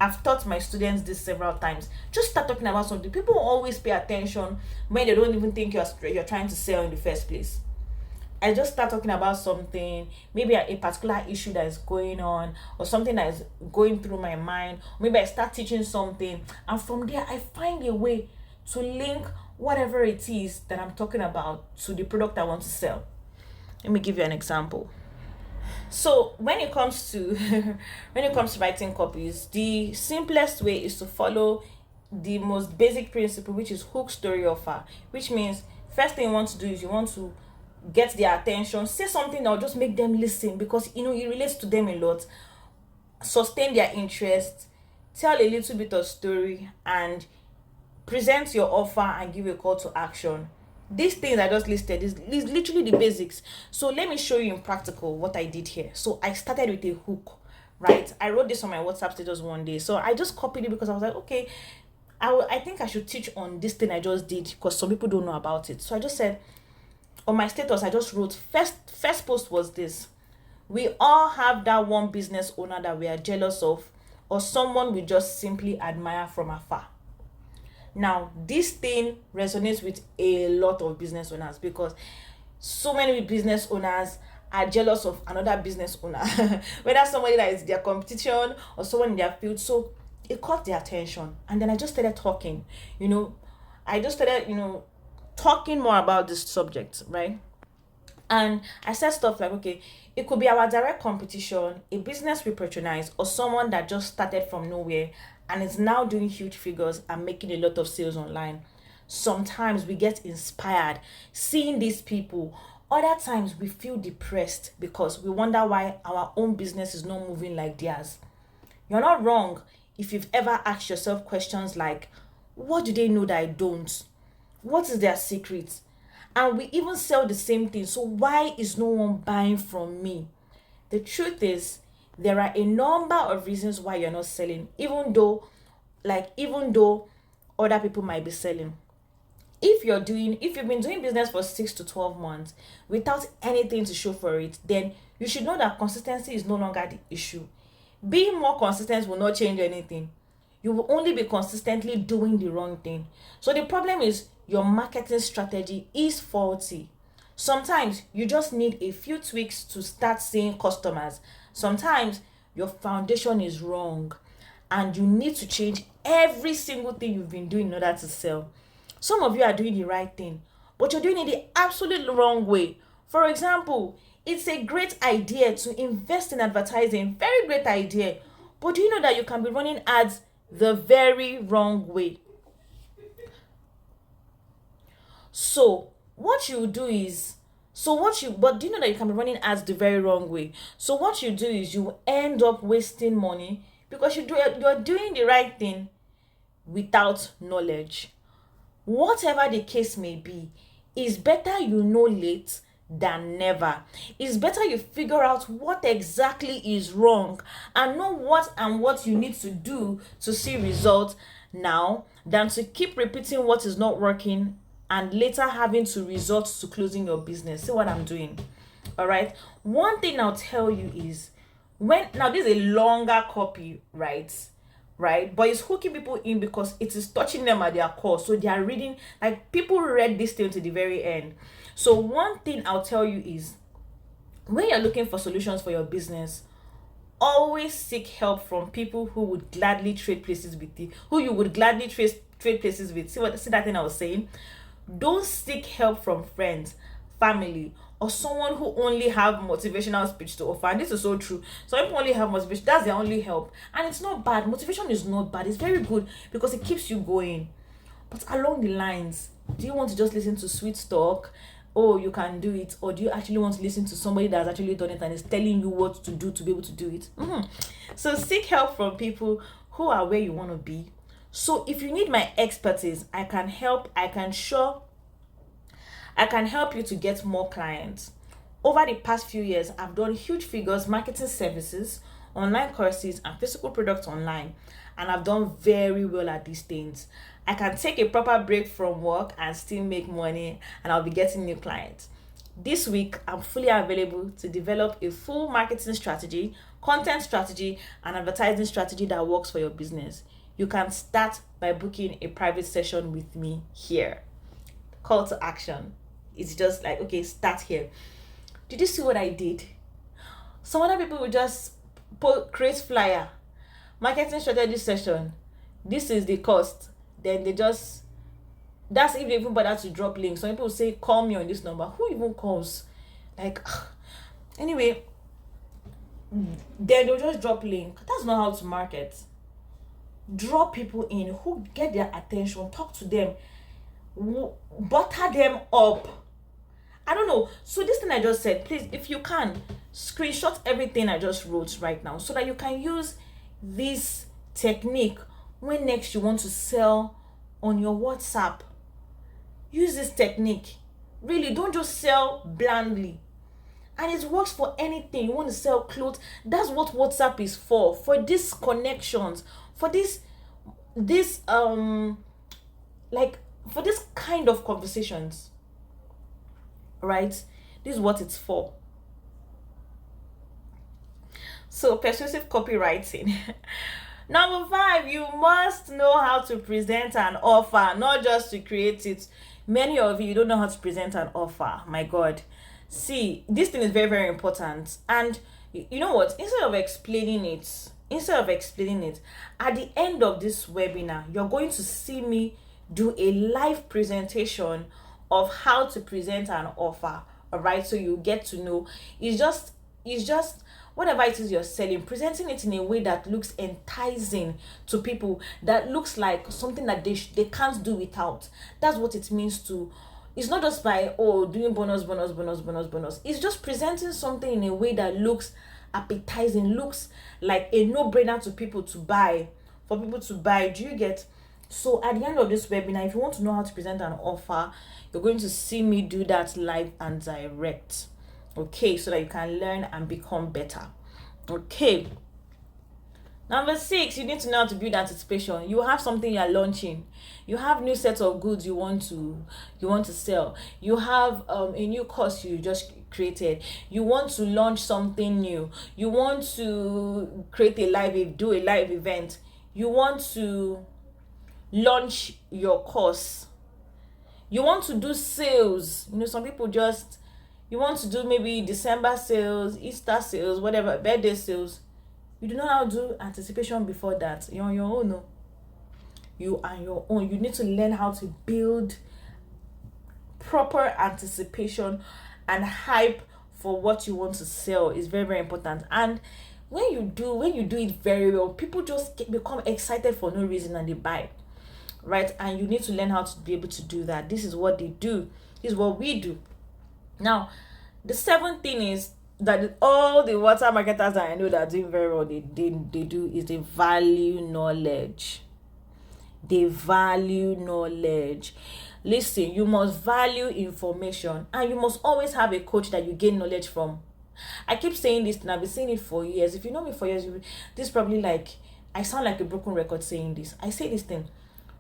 I've taught my students this several times. Just start talking about something. People always pay attention when they don't even think you're trying to sell in the first place. I just start talking about something, maybe a particular issue that is going on, or something that is going through my mind. Maybe I start teaching something, and from there, I find a way to link whatever it is that I'm talking about to the product I want to sell. Let me give you an example. So when it comes to when it comes to writing copies, the simplest way is to follow the most basic principle, which is hook, story, offer. Which means, first thing you want to do is you want to get their attention, say something that will just make them listen, because it relates to them a lot, sustain their interest, tell a little bit of story, and present your offer and give a call to action. These things I just listed is literally the basics. So let me show you in practical what I did here. So I started with a hook, right? I wrote this on my WhatsApp status one day. So I just copied it because I was like, okay, I think I should teach on this thing I just did, because some people don't know about it. So I just said on my status, I just wrote, first post was this: we all have that one business owner that we are jealous of, or someone we just simply admire from afar. Now, this thing resonates with a lot of business owners, because so many business owners are jealous of another business owner, whether somebody that is their competition or someone in their field. So it caught their attention. And then I just started talking, you know, I just started, talking more about this subject, right? And I said stuff like, okay, it could be our direct competition, a business we patronize, or someone that just started from nowhere and is now doing huge figures and making a lot of sales online. Sometimes we get inspired seeing these people. Other times we feel depressed because we wonder why our own business is not moving like theirs. You're not wrong if you've ever asked yourself questions like, what do they know that I don't? What is their secret? And we even sell the same thing, so why is no one buying from me? The truth is, there are a number of reasons why you're not selling, even though other people might be selling. If you've been doing business for 6 to 12 months without anything to show for it, then you should know that consistency is no longer the issue. Being more consistent will not change anything. You will only be consistently doing the wrong thing. So the problem is your marketing strategy is faulty. Sometimes you just need a few tweaks to start seeing customers. Sometimes your foundation is wrong and you need to change every single thing you've been doing in order to sell. Some of you are doing the right thing, but you're doing it the absolute wrong way. For example, it's a great idea to invest in advertising, very great idea. But do you know that you can be running ads the very wrong way? So what you do is, but do you know that you can be running ads the very wrong way? So what you do is you end up wasting money because you're doing the right thing without knowledge. Whatever the case may be, it's better you know late than never. It's better you figure out what exactly is wrong and know what you need to do to see results now, than to keep repeating what is not working and later having to resort to closing your business. See what I'm doing? All right. One thing I'll tell you is, when now this is a longer copy, right, but it's hooking people in because it is touching them at their core, so they are reading, like, people read this thing to the very end. So one thing I'll tell you is, when you're looking for solutions for your business, always seek help from people who would gladly trade places with you, who you would gladly trade places with. See that thing I was saying? Don't seek help from friends, family, or someone who only have motivational speech to offer. And this is so true. Some people only have motivation, that's their only help. And it's not bad. Motivation is not bad. It's very good because it keeps you going. But along the lines, do you want to just listen to sweet talk? Oh, you can do it. Or do you actually want to listen to somebody that's actually done it and is telling you what to do to be able to do it? So seek help from people who are where you want to be, So if you need my expertise, I can help. I can help you to get more clients. Over the past few years, I've done huge figures marketing services, online courses, and physical products online, and I've done very well at these things. I can take a proper break from work and still make money, and I'll be getting new clients. This week, I'm fully available to develop a full marketing strategy, content strategy, and advertising strategy that works for your business. You can start by booking a private session with me here. Call to action. It's just like, okay, start here. Did you see what I did? Some other people will just create flyer, marketing strategy session. This is the cost. Then they just, that's if they even bother to drop links. Some people say, call me on this number. Who even calls? Like, anyway, then they'll just drop link. That's not how to market. Draw people in who get their attention, talk to them, butter them up. I don't know. So this thing I just said, please, if you can, screenshot everything I just wrote right now so that you can use this technique when next you want to sell on your WhatsApp. Use this technique. Really, don't just sell blandly. And it works for anything. You want to sell clothes. That's what WhatsApp is for these connections, for this like for this kind of conversations. Right? This is what it's for. So, persuasive copywriting. Number 5, you must know how to present an offer, not just to create it. Many of you don't know how to present an offer. My God. See, this thing is very, very important. And you know what? Instead of explaining it, at the end of this webinar, you're going to see me do a live presentation of how to present an offer. All right, so you get to know. It's just whatever it is you're selling, presenting it in a way that looks enticing to people, that looks like something that they can't do without. That's what it means to. It's not just by doing bonus. It's just presenting something in a way that looks appetizing, looks like a no-brainer to people to buy, for people to buy. Do you get? So at the end of this webinar, if you want to know how to present an offer, you're going to see me do that live and direct. Okay, so that you can learn and become better. Okay. Number 6, you need to know how to build anticipation. You have something you are launching. You have new sets of goods you want to sell. You have a new course you just created. You want to launch something new. You want to do a live event. You want to launch your course. You want to do sales. Some people you want to do maybe December sales, Easter sales, whatever, birthday sales. You do not know how to do anticipation before that. You're on your own. No. You are your own. You need to learn how to build proper anticipation and hype for what you want to sell. Is very, very important. And when you do it very well, people just become excited for no reason and they buy. Right? And you need to learn how to be able to do that. This is what they do. This is what we do. Now, the 7th thing is that all the water marketers that I know that are doing very well, they do is they value knowledge. They value knowledge. Listen, you must value information, and you must always have a coach that you gain knowledge from. I keep saying this, and I've been saying it for years. If you know me for years, this is probably like, I sound like a broken record saying this. I say this thing.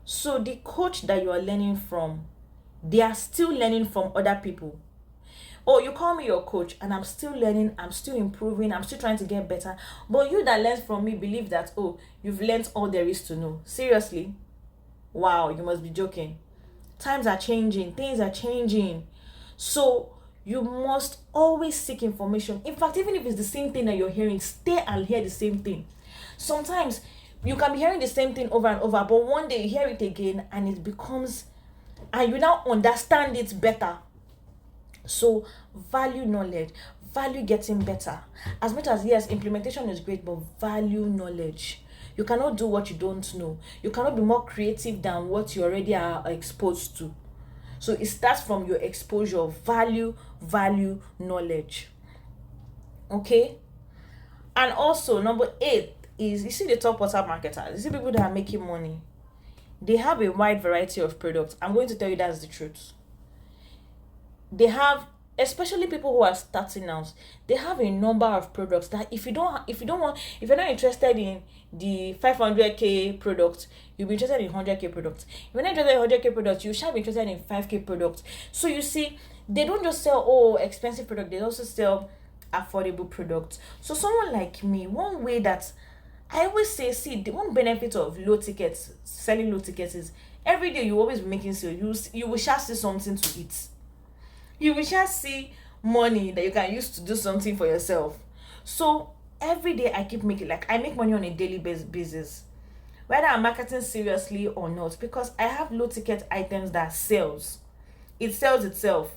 So the coach that you are learning from, they are still learning from other people. You call me your coach and I'm still learning, I'm still improving, I'm still trying to get better. But you that learns from me believe that, you've learned all there is to know. Seriously? Wow, you must be joking. Times are changing, things are changing. So you must always seek information. In fact, even if it's the same thing that you're hearing, stay and hear the same thing. Sometimes you can be hearing the same thing over and over, but one day you hear it again and it becomes, and you now understand it better. So value knowledge, value getting better. As much as, yes, implementation is great, but value knowledge. You cannot do what you don't know. You cannot be more creative than what you already are exposed to. So it starts from your exposure. Value knowledge. Okay? And also, number 8 is, you see the top water marketers. You see people that are making money. They have a wide variety of products. I'm going to tell you that's the truth. They have, especially people who are starting out, they have a number of products that if you're not interested in the 500k product, you'll be interested in 100k products. If you're not interested in 100k products, you shall be interested in 5k products. So you see, they don't just sell expensive product, they also sell affordable products. So someone like me, one way that I always say, see, the one benefit of low tickets, selling low tickets, is every day you always be making sale. You will shall see something to eat. You will just see money that you can use to do something for yourself. So every day I keep making, like, I make money on a daily basis, whether I'm marketing seriously or not, because I have low ticket items that sells. It sells itself,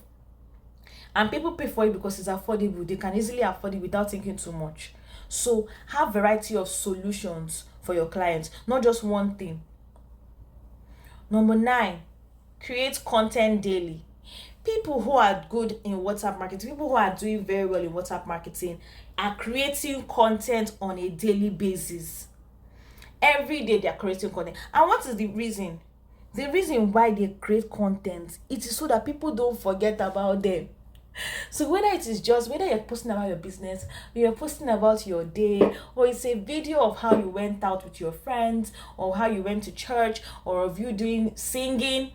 and people pay for it because it's affordable. They can easily afford it without thinking too much. So have variety of solutions for your clients, not just one thing. Number 9, create content daily. People who are good in WhatsApp marketing, people who are doing very well in WhatsApp marketing, are creating content on a daily basis. Every day they are creating content. And what is the reason? The reason why they create content, it is so that people don't forget about them. So whether you're posting about your business, or you're posting about your day, or it's a video of how you went out with your friends, or how you went to church, or of you doing singing,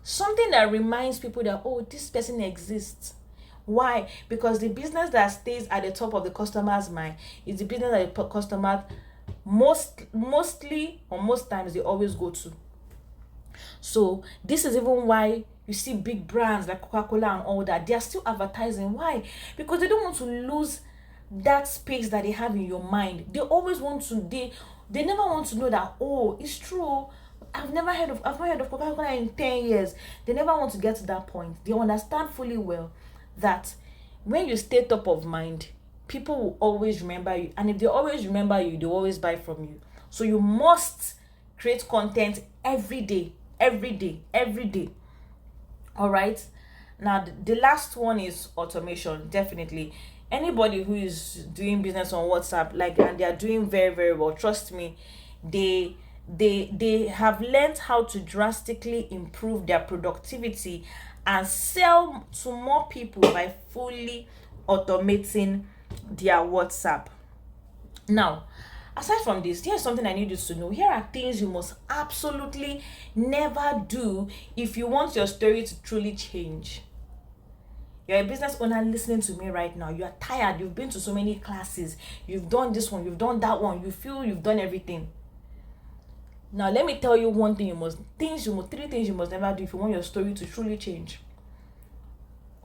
something that reminds people that, oh, this person exists. Why? Because the business that stays at the top of the customer's mind is the business that the customers mostly or most times they always go to. So this is even why you see big brands like Coca-Cola and all that, they are still advertising. Why? Because they don't want to lose that space that they have in your mind. They always want to, they never want to know that, oh, it's true, I've not heard of Coca-Cola in 10 years. They never want to get to that point. They understand fully well that when you stay top of mind, people will always remember you. And if they always remember you, they always buy from you. So you must create content every day. All right. Now, the last one is automation. Definitely. Anybody who is doing business on WhatsApp, and they are doing very, very well, trust me, they have learned how to drastically improve their productivity and sell to more people by fully automating their WhatsApp. Now, aside from this, here's something I need you to know. Here are things you must absolutely never do if you want your story to truly change. You're a business owner listening to me right now. You are tired. You've been to so many classes. You've done this one. You've done that one. You feel you've done everything. Now, let me tell you three things you must never do if you want your story to truly change.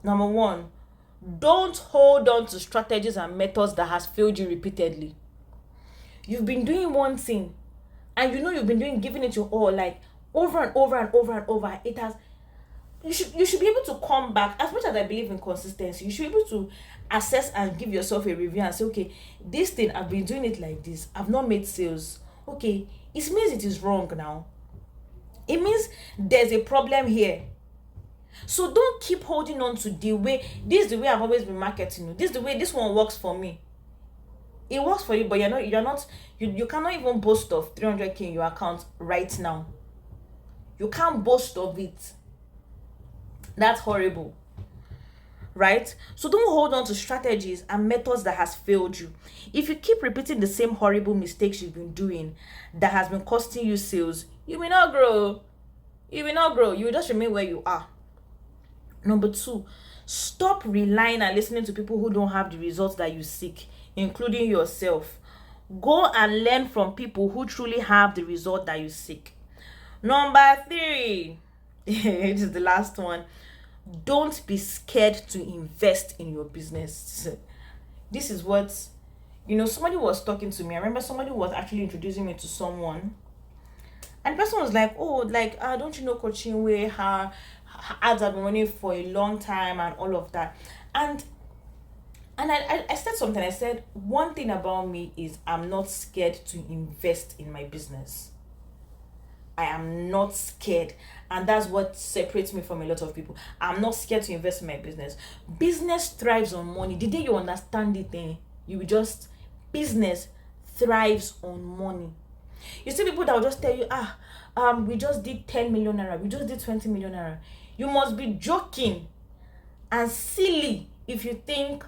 Number 1, don't hold on to strategies and methods that has failed you repeatedly. You've been doing one thing, and you've been giving it your all, like over and over and over and over. You should be able to come back. As much as I believe in consistency, you should be able to assess and give yourself a review and say, okay, this thing, I've been doing it like this, I've not made sales. Okay, it means it is wrong now. It means there's a problem here. So don't keep holding on to this is the way I've always been marketing. This one works for me. It works for you, but you cannot even boast of 300k in your account right now. You can't boast of it. That's horrible. Right? So don't hold on to strategies and methods that has failed you. If you keep repeating the same horrible mistakes you've been doing that has been costing you sales, you will not grow. You will just remain where you are. Number 2, stop relying and listening to people who don't have the results that you seek, including yourself. Go and learn from people who truly have the result that you seek. Number 3, it is the last one. Don't be scared to invest in your business. This is what, somebody was talking to me. I remember somebody was actually introducing me to someone. And the person was like, oh, don't you know Coach Chinwe, her ads have been running for a long time and all of that. And I said something. I said, one thing about me is I'm not scared to invest in my business. I am not scared. And that's what separates me from a lot of people. I'm not scared to invest in my business. Business thrives on money. The day you understand it, business thrives on money. You see people that will just tell you, we just did 10 million naira, we just did 20 million naira. You must be joking and silly if you think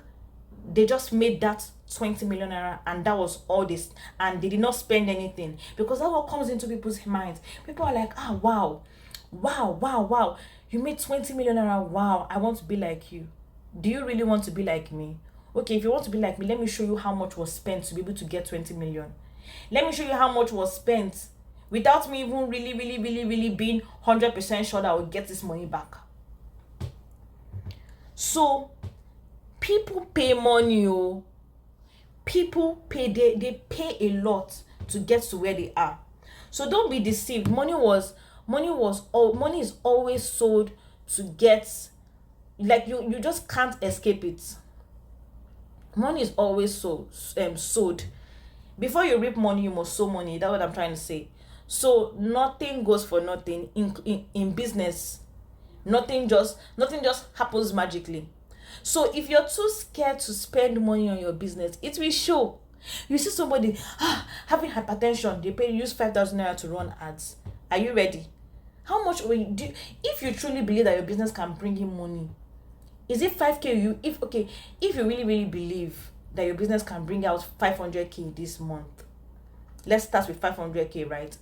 they just made that 20 million naira and that was all this, and they did not spend anything, because that's what comes into people's minds. People are like, ah, wow, wow, wow, wow, you made 20 million naira, wow, I want to be like you. Do you really want to be like me? Okay, if you want to be like me, let me show you how much was spent to be able to get 20 million. Let me show you how much was spent without me even really being 100% sure that I will get this money back. So people pay money, oh. People pay, they pay a lot to get to where they are. So don't be deceived. Money is always sold to get, like, you just can't escape it. Money is always sold. Before you reap money, you must sow money. That's what I'm trying to say. So nothing goes for nothing in business. Nothing just happens magically. So if you're too scared to spend money on your business, it will show. You see somebody having hypertension, they pay, use 5,000 naira to run ads. Are you ready? How much will you do? If you truly believe that your business can bring in money, is it 5k? If you really believe that your business can bring out 500k this month, let's start with 500k, right?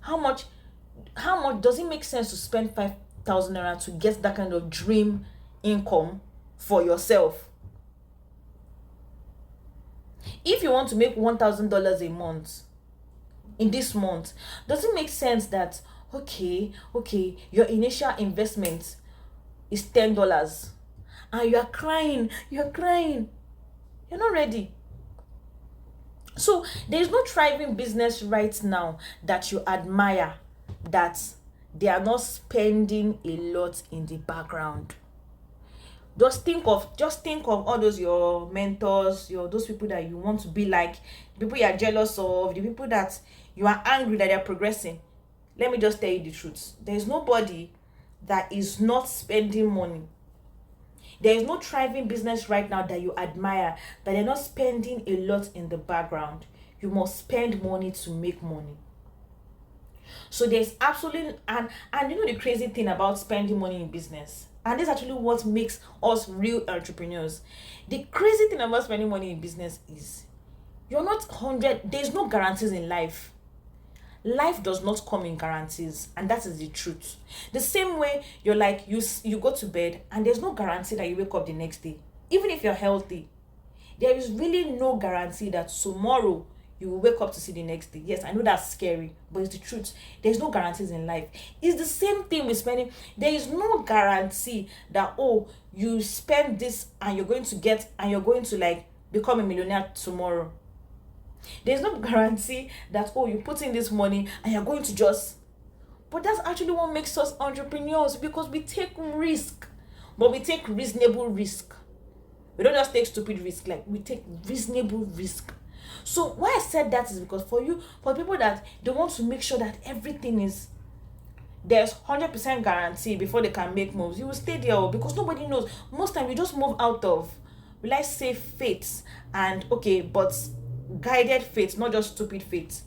How much does it make sense to spend 5,000 naira to get that kind of dream income for yourself? If you want to make $1,000 a month in this month, does it make sense that okay, your initial investment is $10 and you're crying, you're not ready? So there is no thriving business right now that you admire that they are not spending a lot in the background. Just think of all those your mentors, those people that you want to be like, the people you are jealous of, the people that you are angry that they are progressing. Let me just tell you the truth. There is nobody that is not spending money. There is no thriving business right now that you admire that they're not spending a lot in the background. You must spend money to make money. So there's absolutely, and you know the crazy thing about spending money in business, and this is actually what makes us real entrepreneurs. The crazy thing about spending money in business is you're not 100. There's no guarantees in life. Life does not come in guarantees, and that is the truth. The same way you're like, you go to bed and there's no guarantee that you wake up the next day. Even if you're healthy, there is really no guarantee that tomorrow you will wake up to see the next day. Yes, I know that's scary, but it's the truth. There's no guarantees in life. It's the same thing with spending. There is no guarantee that, oh, you spend this and you're going to like become a millionaire tomorrow. There's no guarantee that, oh, you put in this money and you're going to just. But that's actually what makes us entrepreneurs, because we take risk, but we take reasonable risk. We don't just take stupid risk, like we take reasonable risk. So why I said that is because for people that they want to make sure that everything is, there's 100% guarantee before they can make moves, you will stay there, because nobody knows. Most time you just move out of, will I say, faith, and okay, but guided faith, not just stupid faith.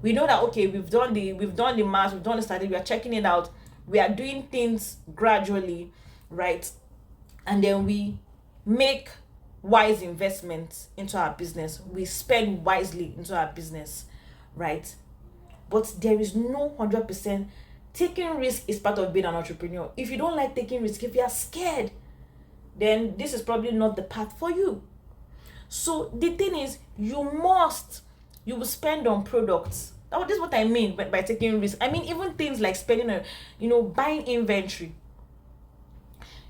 We know that, okay, we've done the math, we've done the study, we are checking it out, we are doing things gradually, right? And then we make wise investments into our business, we spend wisely into our business, right? But there is no 100%. Taking risk is part of being an entrepreneur. If you don't like taking risk, if you are scared, then this is probably not the path for you. So the thing is, you will spend on products. Oh, this is what I mean by taking risk. I mean, even things like spending on, buying inventory.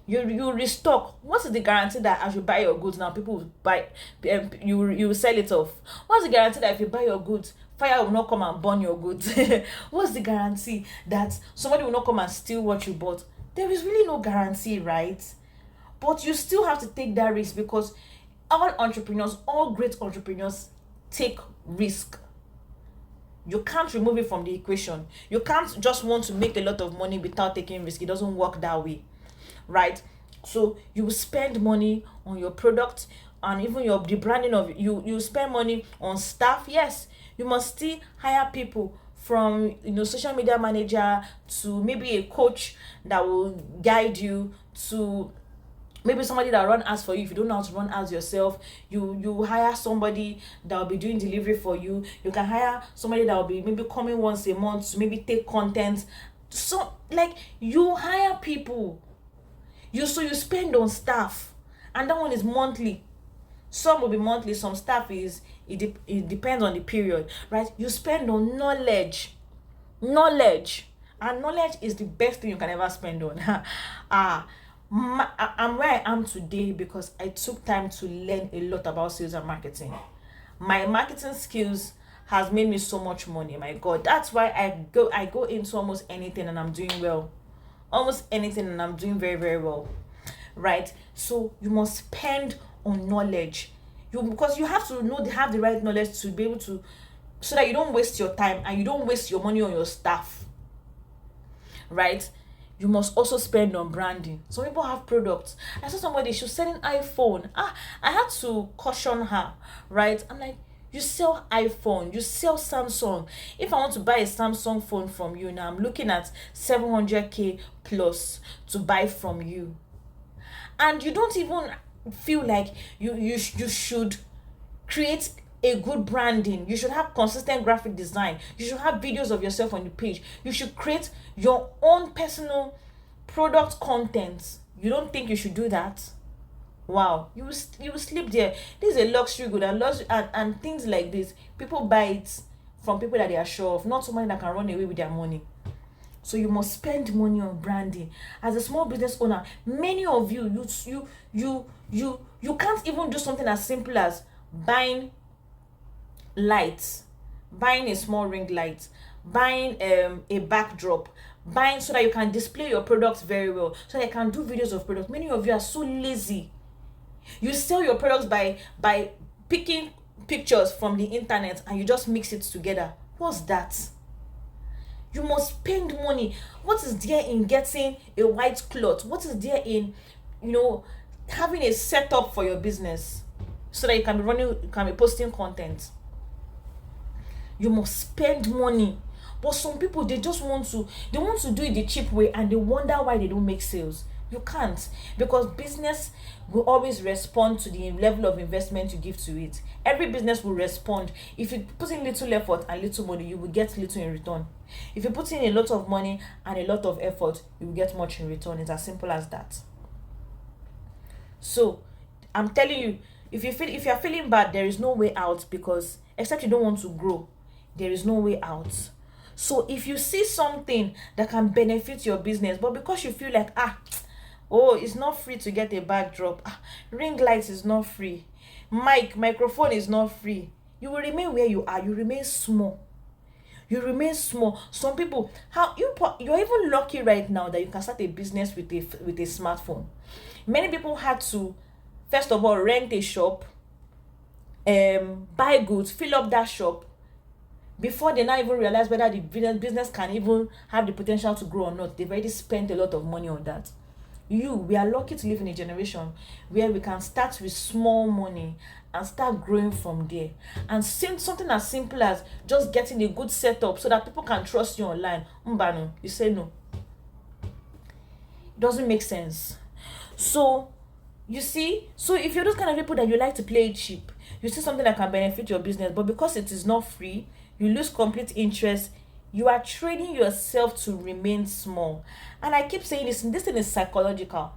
You restock. What is the guarantee that as you buy your goods now, people will buy, you will sell it off? What's the guarantee that if you buy your goods, fire will not come and burn your goods? What's the guarantee that somebody will not come and steal what you bought? There is really no guarantee, right? But you still have to take that risk, because all great entrepreneurs take risk. You can't remove it from the equation. You can't just want to make a lot of money without taking risk. It doesn't work that way, right? So you spend money on your product, and even the branding of you spend money on staff. Yes, you must still hire people from social media manager to maybe a coach that will guide you, to maybe somebody that run ads for you. If you don't know how to run ads yourself, you hire somebody that will be doing delivery for you. You can hire somebody that will be maybe coming once a month to maybe take content. So like, you hire people, you spend on staff, and that one is monthly. Some will be monthly, some staff is, it depends on the period, right? You spend on knowledge, and knowledge is the best thing you can ever spend on. I'm where I am today because I took time to learn a lot about sales and marketing. My marketing skills has made me so much money. My God, that's why I go into almost anything and I'm doing well. Almost anything and I'm doing very, very well. Right? So you must spend on knowledge. Because you have to have the right knowledge to be able to, so that you don't waste your time and you don't waste your money on your staff. Right? You must also spend on branding. Some people have products. I saw somebody, she was selling iPhone. I had to caution her, right? I'm like, you sell iPhone, you sell Samsung. If I want to buy a Samsung phone from you now, I'm looking at 700k plus to buy from you. And you don't even feel like you should create a good branding. You should have consistent graphic design. You should have videos of yourself on the page. You should create your own personal product content. You don't think you should do that? Wow, you will sleep there. This is a luxury good, and things like this, people buy it from people that they are sure of, not somebody that can run away with their money. So you must spend money on branding. As a small business owner, many of you can't even do something as simple as buying lights, buying a small ring light, buying a backdrop, buying so that you can display your products very well, so that you can do videos of products. Many of you are so lazy. You sell your products by picking pictures from the internet and you just mix it together. What's that? You must spend money. What is there in getting a white cloth? What is there in having a setup for your business so that you can be posting content? You must spend money. But some people, they want to do it the cheap way, and they wonder why they don't make sales. You can't, because business will always respond to the level of investment you give to it. Every business will respond. If you put in little effort and little money, you will get little in return. If you put in a lot of money and a lot of effort, you will get much in return. It's as simple as that. So I'm telling you, if you're feeling bad, there is no way out, because except you don't want to grow, there is no way out. So if you see something that can benefit your business, but because you feel like it's not free to get a backdrop, ring light is not free, microphone is not free, you will remain where you are. You remain small. Some people, you're even lucky right now that you can start a business with a smartphone. Many people had to first of all rent a shop, buy goods, fill up that shop, before they now even realize whether the business can even have the potential to grow or not. They've already spent a lot of money on that. We are lucky to live in a generation where we can start with small money and start growing from there. And something as simple as just getting a good setup so that people can trust you online. Mbano, you say no. It doesn't make sense. So you see, if you're those kind of people that you like to play cheap, you see something that can benefit your business, but because it is not free, you lose complete interest. You are training yourself to remain small. And I keep saying this thing is psychological.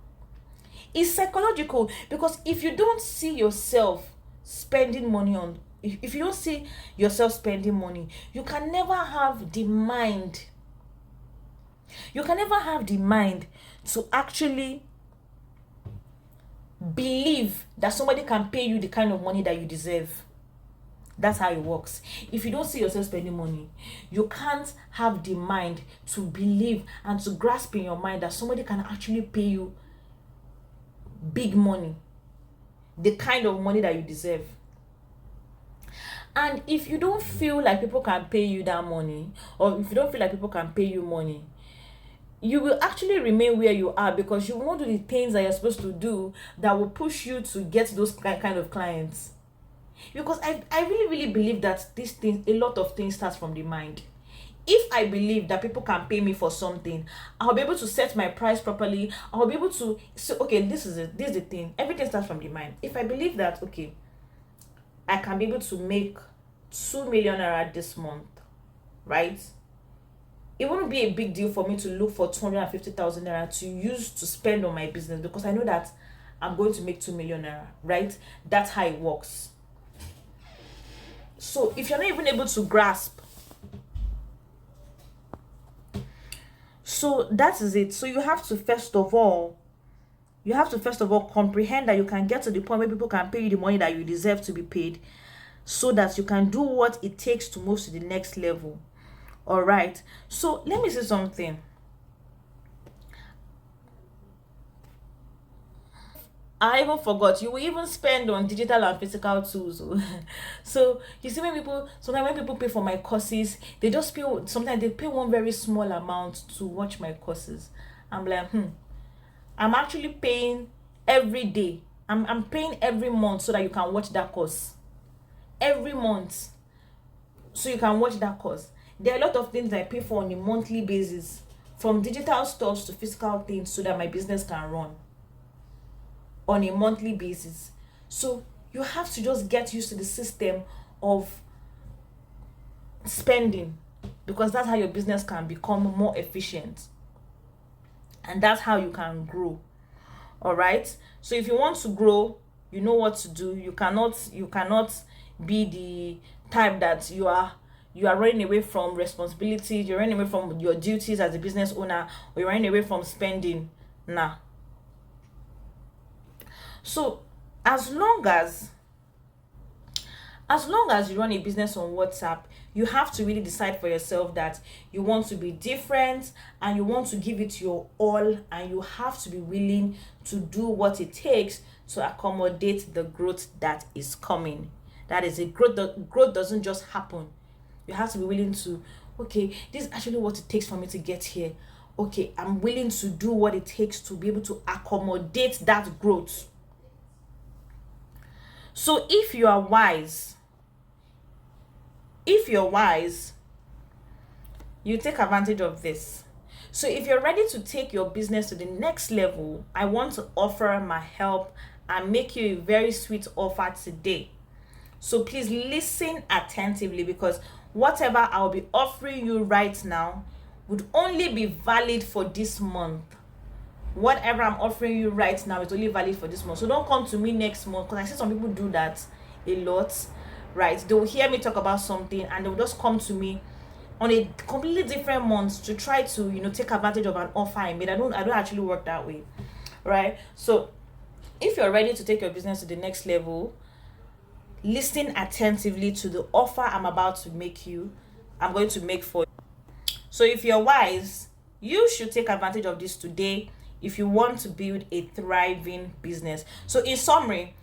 It's psychological, because if you don't see yourself spending money if you don't see yourself spending money, you can never have the mind. You can never have the mind to actually believe that somebody can pay you the kind of money that you deserve. That's how it works. If you don't see yourself spending money, you can't have the mind to believe and to grasp in your mind that somebody can actually pay you big money, the kind of money that you deserve. And if you don't feel like people can pay you that money, or if you don't feel like people can pay you money, you will actually remain where you are, because you will not do the things that you're supposed to do that will push you to get those kind of clients. Because I really, really believe that a lot of things starts from the mind. if I believe that people can pay me for something, I'll be able to set my price properly. I'll be able to, so okay, this is it. This is the thing. Everything starts from the mind. If I believe that, okay, I can be able to make 2 million naira this month, right? It wouldn't be a big deal for me to look for 250,000 naira to use to spend on my business, because I know that I'm going to make 2 million naira, right? That's how it works. So if you're not even able to grasp, so that is it. So you have to first of all comprehend that you can get to the point where people can pay you the money that you deserve to be paid, so that you can do what it takes to move to the next level. All right. So let me say something. I even forgot. You will even spend on digital and physical tools. So you see, sometimes when people pay for my courses, they just pay. Sometimes they pay one very small amount to watch my courses. I'm like, I'm actually paying every day. I'm paying every month so that you can watch that course. Every month, so you can watch that course. There are a lot of things I pay for on a monthly basis, from digital stores to physical things, so that my business can run on a monthly basis. So you have to just get used to the system of spending, because that's how your business can become more efficient, and that's how you can grow. All right. So if you want to grow, you know what to do. You cannot be the type that you are running away from responsibilities, you're running away from your duties as a business owner, or you're running away from spending. Nah. So as long as you run a business on WhatsApp, you have to really decide for yourself that you want to be different, and you want to give it your all, and you have to be willing to do what it takes to accommodate the growth that is coming. That is a growth. The growth doesn't just happen. You have to be willing to, okay, this is actually what it takes for me to get here. Okay, I'm willing to do what it takes to be able to accommodate that growth. So if you're wise, you take advantage of this. So if you're ready to take your business to the next level, I want to offer my help and make you a very sweet offer today. So please listen attentively, because whatever I'll be offering you right now would only be valid for this month. Whatever I'm offering you right now is only valid for this month. So don't come to me next month, because I see some people do that a lot, right? They will hear me talk about something and they will just come to me on a completely different month to try to, take advantage of an offer I made. I don't actually work that way, right? So if you're ready to take your business to the next level, listen attentively to the offer I'm going to make for you. So if you're wise, you should take advantage of this today if you want to build a thriving business. So in summary,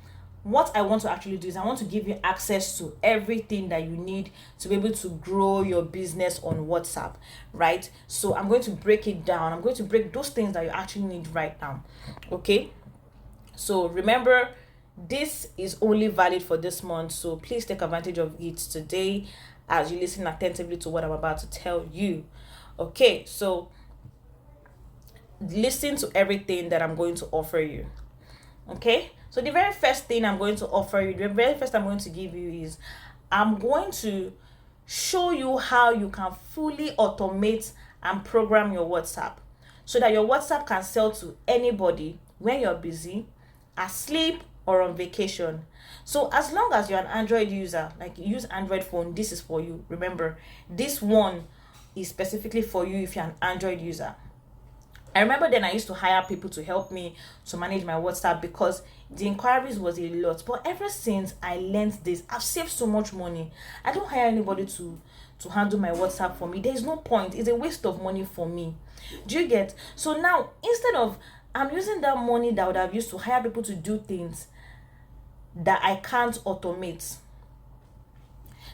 what I want to actually do is I want to give you access to everything that you need to be able to grow your business on WhatsApp, right? So I'm going to break it down. I'm going to break those things that you actually need right now. Okay? So remember, this is only valid for this month, so please take advantage of it today as you listen attentively to what I'm about to tell you. Okay, so listen to everything that I'm going to offer you. Okay, so the very first thing I'm going to offer you, the very first I'm going to give you is I'm going to show you how you can fully automate and program your WhatsApp, so that your WhatsApp can sell to anybody when you're busy, asleep, or on vacation. So as long as you're an Android user, like you use Android phone, this is for you. Remember, this one is specifically for you if you're an Android user. I remember then I used to hire people to help me to manage my WhatsApp, because the inquiries was a lot. But ever since I learned this, I've saved so much money. I don't hire anybody to handle my WhatsApp for me. There's no point. It's a waste of money for me. Do you get? So now, instead of I'm using that money that I would have used to hire people to do things that I can't automate.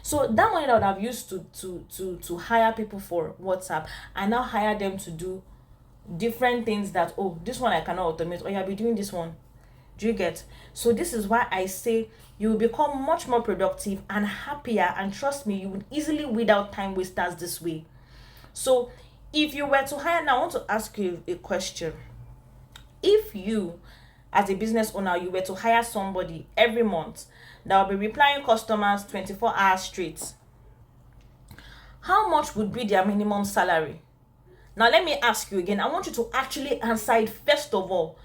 So that money that I would have used to hire people for WhatsApp, I now hire them to do different things that, oh, this one I cannot automate, or you'll be doing this one. Do you get? So this is why I say you will become much more productive and happier, and trust me, you will easily weed out time wasters this way. So if you were to hire, now I want to ask you a question. If you, as a business owner, you were to hire somebody every month that will be replying customers 24 hours straight, how much would be their minimum salary? Now let me ask you again. I want you to actually answer it first of all.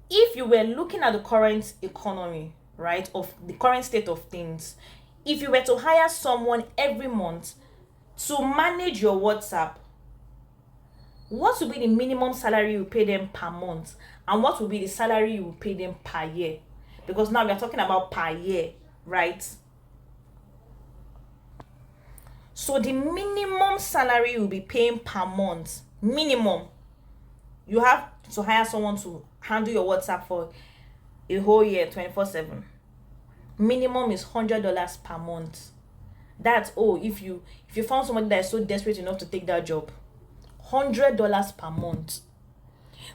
If you were looking at the current economy, right, of the current state of things, if you were to hire someone every month to manage your WhatsApp, what would be the minimum salary you pay them per month, and what would be the salary you will pay them per year? Because now we are talking about per year, right? So the minimum salary you'll be paying per month, minimum, you have to hire someone to handle your WhatsApp for a whole year, 24/7. Minimum is $100 per month. That's if you found somebody that is so desperate enough to take that job, $100 per month,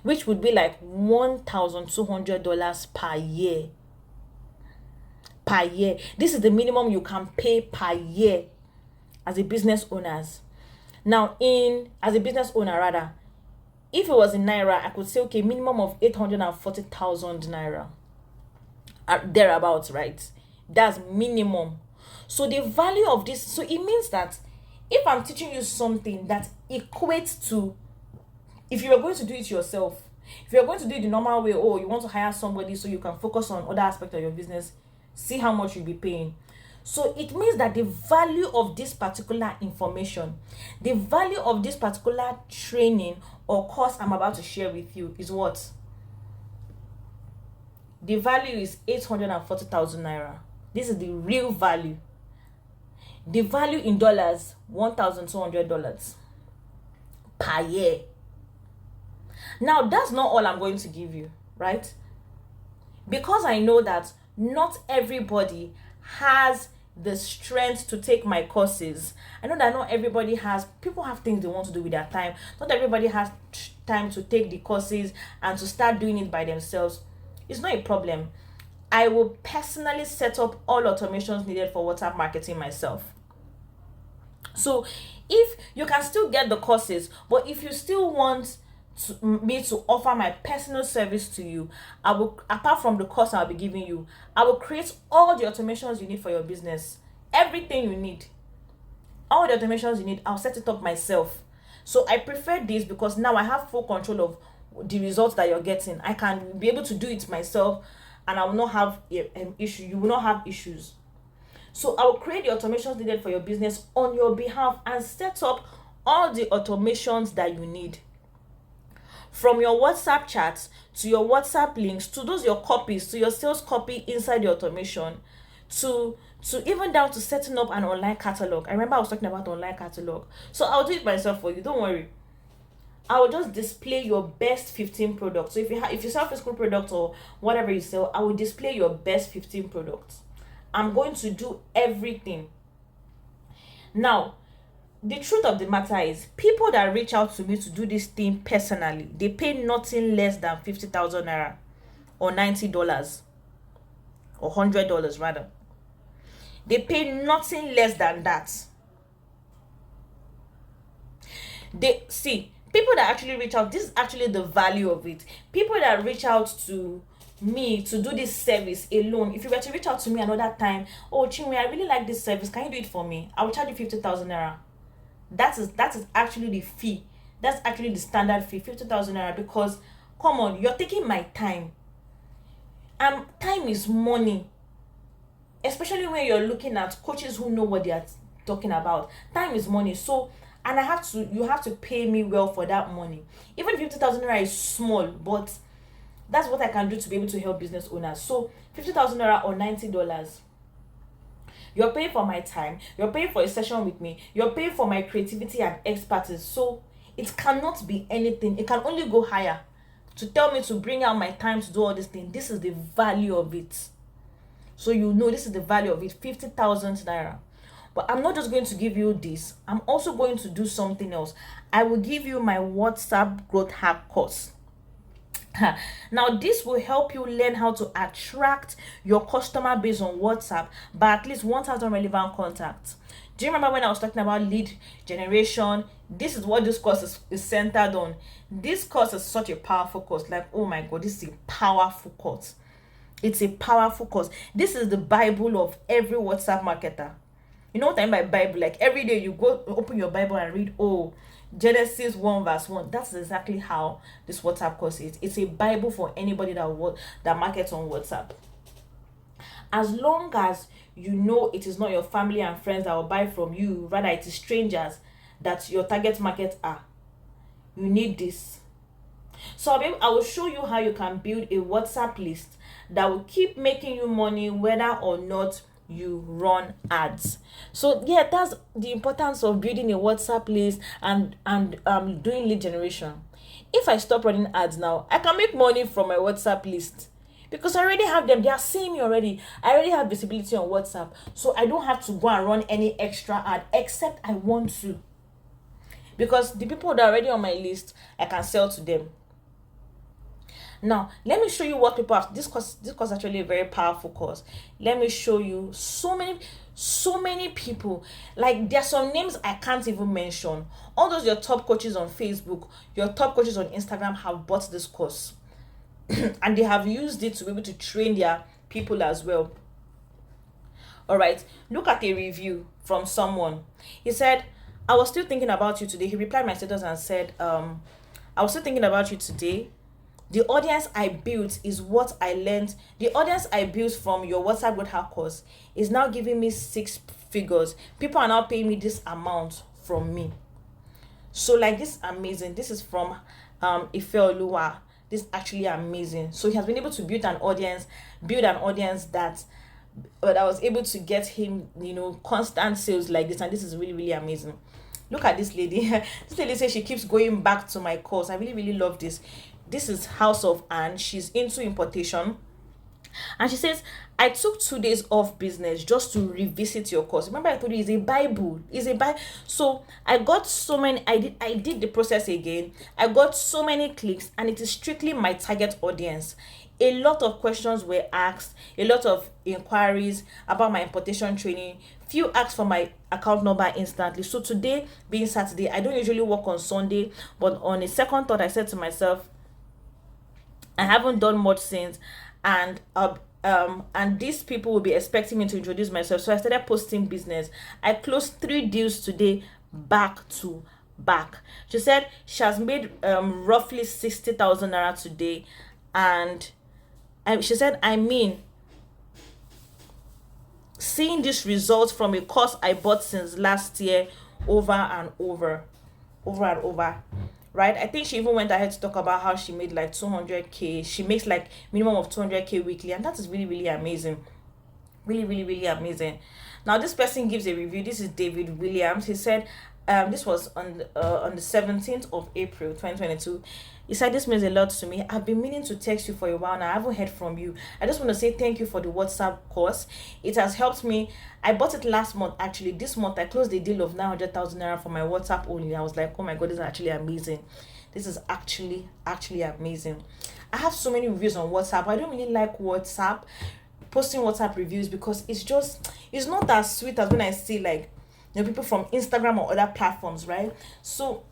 which would be like $1,200 per year. Per year. This is the minimum you can pay per year as a business owners. Now, as a business owner rather, if it was in naira, I could say okay, minimum of 840,000 naira, thereabouts, right? That's minimum. So the value of this, so it means that if I'm teaching you something that equates to, if you are going to do it yourself, if you're going to do it the normal way, you want to hire somebody so you can focus on other aspects of your business, see how much you'll be paying. So it means that the value of this particular information, the value of this particular training or course I'm about to share with you is what? The value is 840,000 naira. This is the real value. The value in dollars, $1,200 per year. Now, that's not all I'm going to give you, right? Because I know that not everybody has the strength to take my courses. I know that not everybody people have things they want to do with their time. Not everybody has time to take the courses and to start doing it by themselves. It's not a problem. I will personally set up all automations needed for WhatsApp marketing myself. So if you can still get the courses, but if you still want me to offer my personal service to you, I will, apart from the course I'll be giving you, I will create all the automations you need for your business. Everything you need, all the automations you need, I'll set it up myself. So I prefer this because now I have full control of the results that you're getting. I can be able to do it myself, and I will not have an issue. You will not have issues. So I will create the automations needed for your business on your behalf and set up all the automations that you need. From your WhatsApp chats to your WhatsApp links to those your copies, to your sales copy inside the automation, to even down to setting up an online catalog. I remember I was talking about online catalog. So I'll do it myself for you. Don't worry. I will just display your best 15 products. So if you sell physical products or whatever you sell, I will display your best 15 products. I'm going to do everything. Now, the truth of the matter is, people that reach out to me to do this thing personally, they pay nothing less than 50,000 naira or $90 or $100 rather. They pay nothing less than that. They see people that actually reach out. This is actually the value of it. People that reach out to me to do this service alone. If you were to reach out to me another time, Chinwe, I really like this service, can you do it for me? I will charge you 50,000 naira. That is actually the fee. That's actually the standard fee, 50,000 naira. Because come on, you're taking my time, and time is money, especially when you're looking at coaches who know what they are talking about. Time is money. So, and you have to pay me well for that money. Even 50,000 naira is small, but that's what I can do to be able to help business owners. So 50,000 naira or $90. You're paying for my time. You're paying for a session with me. You're paying for my creativity and expertise. So it cannot be anything. It can only go higher. To tell me to bring out my time to do all this thing, this is the value of it. So you know this is the value of it, 50,000 naira. But I'm not just going to give you this. I'm also going to do something else. I will give you my WhatsApp growth hack course. Now, this will help you learn how to attract your customer base on WhatsApp by at least 1,000 relevant contacts. Do you remember when I was talking about lead generation? This is what this course is centered on. This course is such a powerful course. Like, oh my God, this is a powerful course. It's a powerful course. This is the Bible of every WhatsApp marketer. You know what I mean by Bible? Like every day you go open your Bible and read, oh, Genesis 1 verse 1. That's exactly how this WhatsApp course is. It's a Bible for anybody that markets on WhatsApp. As long as you know it is not your family and friends that will buy from you, rather it is strangers that your target market are, you need this. So I will show you how you can build a WhatsApp list that will keep making you money whether or not you run ads. So yeah, that's the importance of building a WhatsApp list and doing lead generation. If I stop running ads now, I can make money from my WhatsApp list because I already have them. They are seeing me already. I already have visibility on WhatsApp, so I don't have to go and run any extra ad except I want to, because the people that are already on my list, I can sell to them. Now, let me show you what people have. This course is actually a very powerful course. Let me show you so many people. Like, there are some names I can't even mention. All those your top coaches on Facebook, your top coaches on Instagram have bought this course. And they have used it to be able to train their people as well. All right, look at a review from someone. He said, I was still thinking about you today. He replied my status and said, I was still thinking about you today. The audience I built is what I learned. The audience I built from your WhatsApp Growth Hack course is now giving me 6 figures. People are now paying me this amount from me. So like, this is amazing. This is from Ifeoluwa. This is actually amazing. So he has been able to build an audience that was able to get him, constant sales like this. And this is really, really amazing. Look at this lady. This lady says she keeps going back to my course. I really, really love this. This is House of Anne. She's into importation. And she says, I took 2 days off business just to revisit your course. Remember, I told you it's a Bible. It's a Bible. So I got so many, I did the process again. I got so many clicks, and it is strictly my target audience. A lot of questions were asked, a lot of inquiries about my importation training. Few asked for my account number instantly. So today being Saturday, I don't usually work on Sunday, but on a second thought, I said to myself, I haven't done much since, and these people will be expecting me to introduce myself. So I started posting business. I closed 3 deals today, back to back. She said she has made roughly 60,000 naira today, and she said, seeing this result from a course I bought since last year over and over. Right? I think she even went ahead to talk about how she made like 200k. She makes like minimum of 200k weekly, and that is really, really amazing. Really, really, really amazing. Now, this person gives a review. This is David Williams. He said, this was on the 17th of April 2022. He said, this means a lot to me. I've been meaning to text you for a while now. I haven't heard from you. I just want to say thank you for the WhatsApp course. It has helped me. I bought it last month. Actually, this month I closed a deal of 900,000 naira for my WhatsApp only. I was like, oh my God, this is actually amazing. This is actually amazing. I have so many reviews on WhatsApp. I don't really like WhatsApp, posting WhatsApp reviews, because it's not as sweet as when I see like, people from Instagram or other platforms, right? So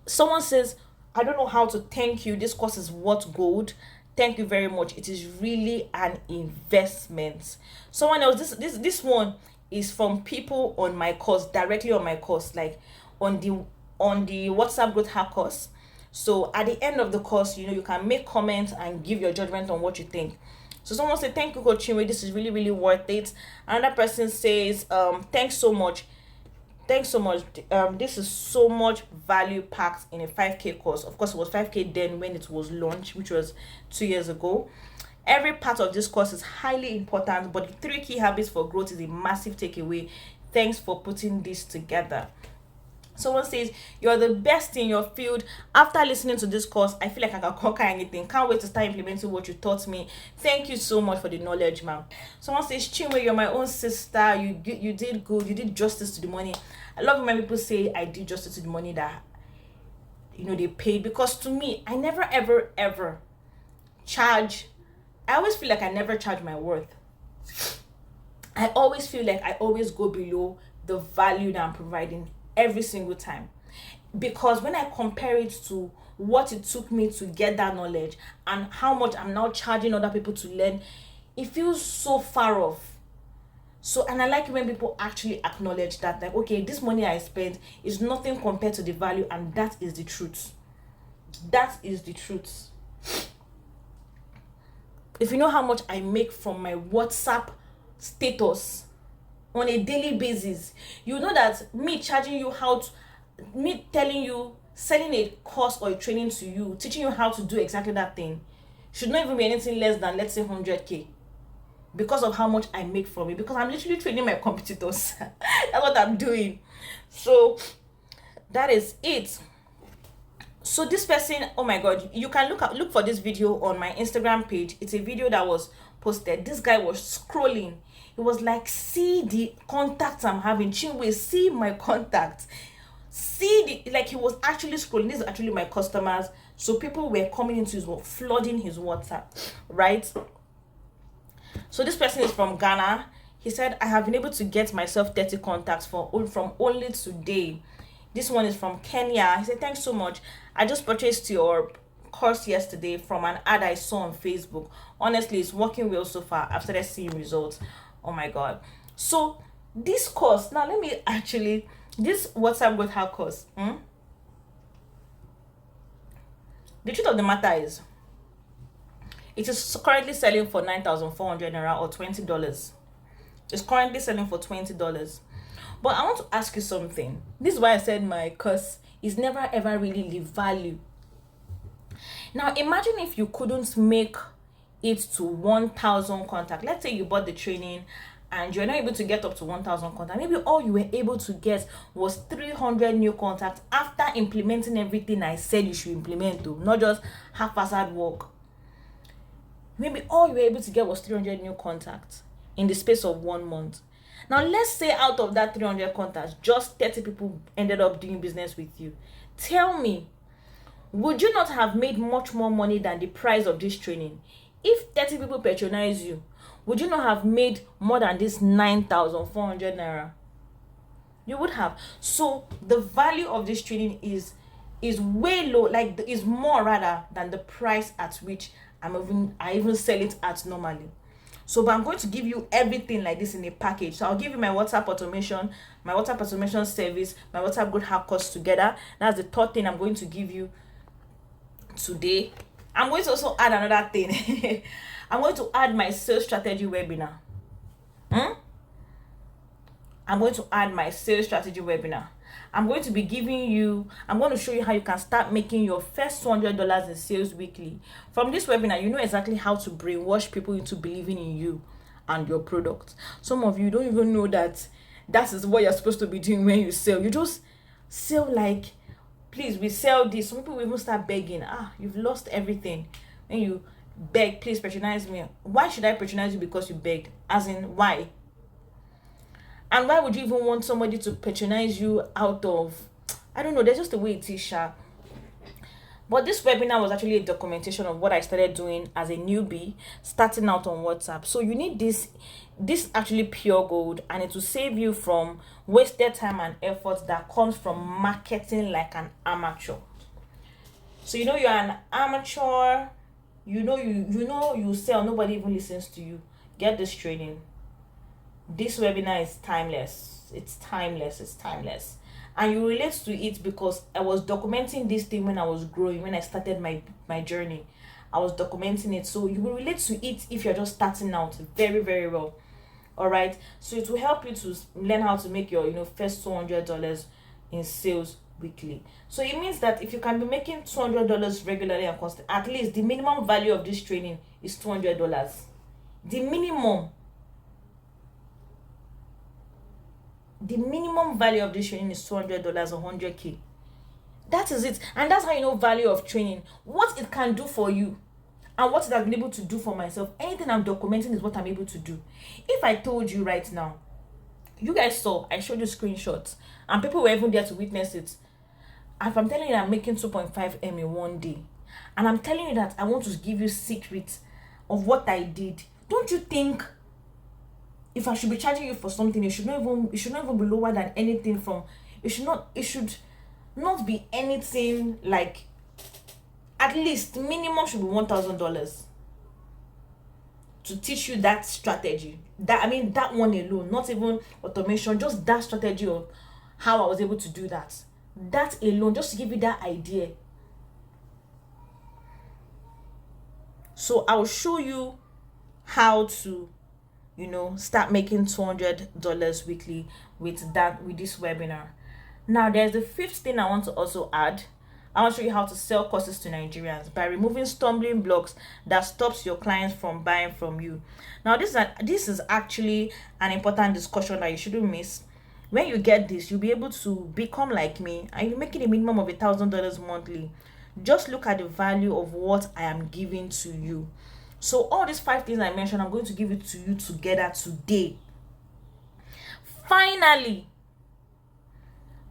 someone says, I don't know how to thank you. This course is worth gold. Thank you very much. It is really an investment. Someone else, this one is from people on my course, directly on my course, like on the WhatsApp Growth Hack course. So at the end of the course, you can make comments and give your judgment on what you think. So someone said, thank you, Coach Chinwe. This is really, really worth it. Another person says, thanks so much. This is so much value packed in a 5k course. Of course, it was 5k then when it was launched, which was 2 years ago. Every part of this course is highly important, but the 3 key habits for growth is a massive takeaway. Thanks for putting this together. Someone says, you're the best in your field. After listening to this course, I feel like I can conquer anything. Can't wait to start implementing what you taught me. Thank you so much for the knowledge, ma'am. Someone says, Chinwe, you're my own sister. You did good. You did justice to the money. I love when people say I did justice to the money that they paid, because to me, I never ever charge. I always feel like I never charge my worth. I always feel like I always go below the value that I'm providing every single time. Because when I compare it to what it took me to get that knowledge and how much I'm now charging other people to learn, it feels so far off. So, and I like it when people actually acknowledge that, like, okay, this money I spent is nothing compared to the value, and that is the truth. That is the truth. If you know how much I make from my WhatsApp status on a daily basis, you know that me charging you me telling you, selling a course or a training to you, teaching you how to do exactly that thing, should not even be anything less than, let's say, 100K. Because of how much I make from it, because I'm literally training my competitors. That's what I'm doing. So that is it. So this person, oh my god, you can look for this video on my Instagram page. It's a video that was posted. This guy was scrolling. He was like, see the contacts I'm having, Chinwe, see my contacts, see the, like, he was actually scrolling. These are actually my customers. So people were coming into his work, flooding his WhatsApp, right? So this person is from Ghana. He said, I have been able to get myself 30 contacts from only today. This one is from Kenya. He said, thanks so much. I just purchased your course yesterday from an ad I saw on Facebook. Honestly, it's working well so far. I've started seeing results. Oh my god. So this course, now let me actually, this WhatsApp Growth Hack course, the truth of the matter is, it is currently selling for 9,400 naira or $20. It's currently selling for $20. But I want to ask you something. This is why I said my course is never ever really the value. Now imagine if you couldn't make it to 1,000 contacts. Let's say you bought the training and you're not able to get up to 1,000 contacts. Maybe all you were able to get was 300 new contacts after implementing everything I said you should implement, to not just haphazard work. Maybe all you were able to get was 300 new contacts in the space of 1 month. Now, let's say out of that 300 contacts, just 30 people ended up doing business with you. Tell me, would you not have made much more money than the price of this training? If 30 people patronize you, would you not have made more than this 9,400 naira? You would have. So the value of this training is way low, like is more rather than the price at which I even sell it at normally. So, but I'm going to give you everything like this in a package. So I'll give you my WhatsApp automation service, my WhatsApp Growth Hack course together. That's the third thing I'm going to give you today. I'm going to also add another thing. I'm going to add my sales strategy webinar. I'm going to add my sales strategy webinar. I'm going to show you how you can start making your first $200 in sales weekly. From this webinar, you know exactly how to brainwash people into believing in you and your product. Some of you don't even know that is what you're supposed to be doing when you sell. You just sell like, please, we sell this. Some people will even start begging. You've lost everything. When you beg, please patronize me. Why should I patronize you because you begged? As in, why? And why would you even want somebody to patronize you out of, I don't know, there's just a way it is, Sha. But this webinar was actually a documentation of what I started doing as a newbie, starting out on WhatsApp. So you need this actually pure gold, and it will save you from wasted time and effort that comes from marketing like an amateur. So you know you're an amateur, you know you sell, nobody even listens to you. Get this training. This webinar is timeless. It's timeless. And you relate to it because I was documenting this thing when I was growing, when I started my journey. I was documenting it. So you will relate to it if you're just starting out very, very well. All right. So it will help you to learn how to make your first $200 in sales weekly. So it means that if you can be making $200 regularly and constant, at least the minimum value of this training is $200. The minimum value of this training is $200 or 100K. That is it. And that's how you know value of training, what it can do for you and what it has been able to do for myself. Anything I'm documenting is what I'm able to do. If I told you right now, you guys saw, I showed you screenshots and people were even there to witness it. If I'm telling you that I'm making 2.5 M in one day, and I'm telling you that I want to give you secrets of what I did, don't you think if I should be charging you for something, it should not even be lower than anything from, it should not be anything like, at least minimum should be $1,000 to teach you that strategy. That, I mean, that one alone, not even automation, just that strategy of how I was able to do that. That alone, just to give you that idea. So I'll show you how to, start making $200 weekly with this webinar. Now, there's the fifth thing I want to also add. I want to show you how to sell courses to Nigerians by removing stumbling blocks that stops your clients from buying from you. Now, this is actually an important discussion that you shouldn't miss. When you get this, you'll be able to become like me, and you're making a minimum of $1,000 monthly. Just look at the value of what I am giving to you. So all these 5 things I mentioned, I'm going to give it to you together today. Finally,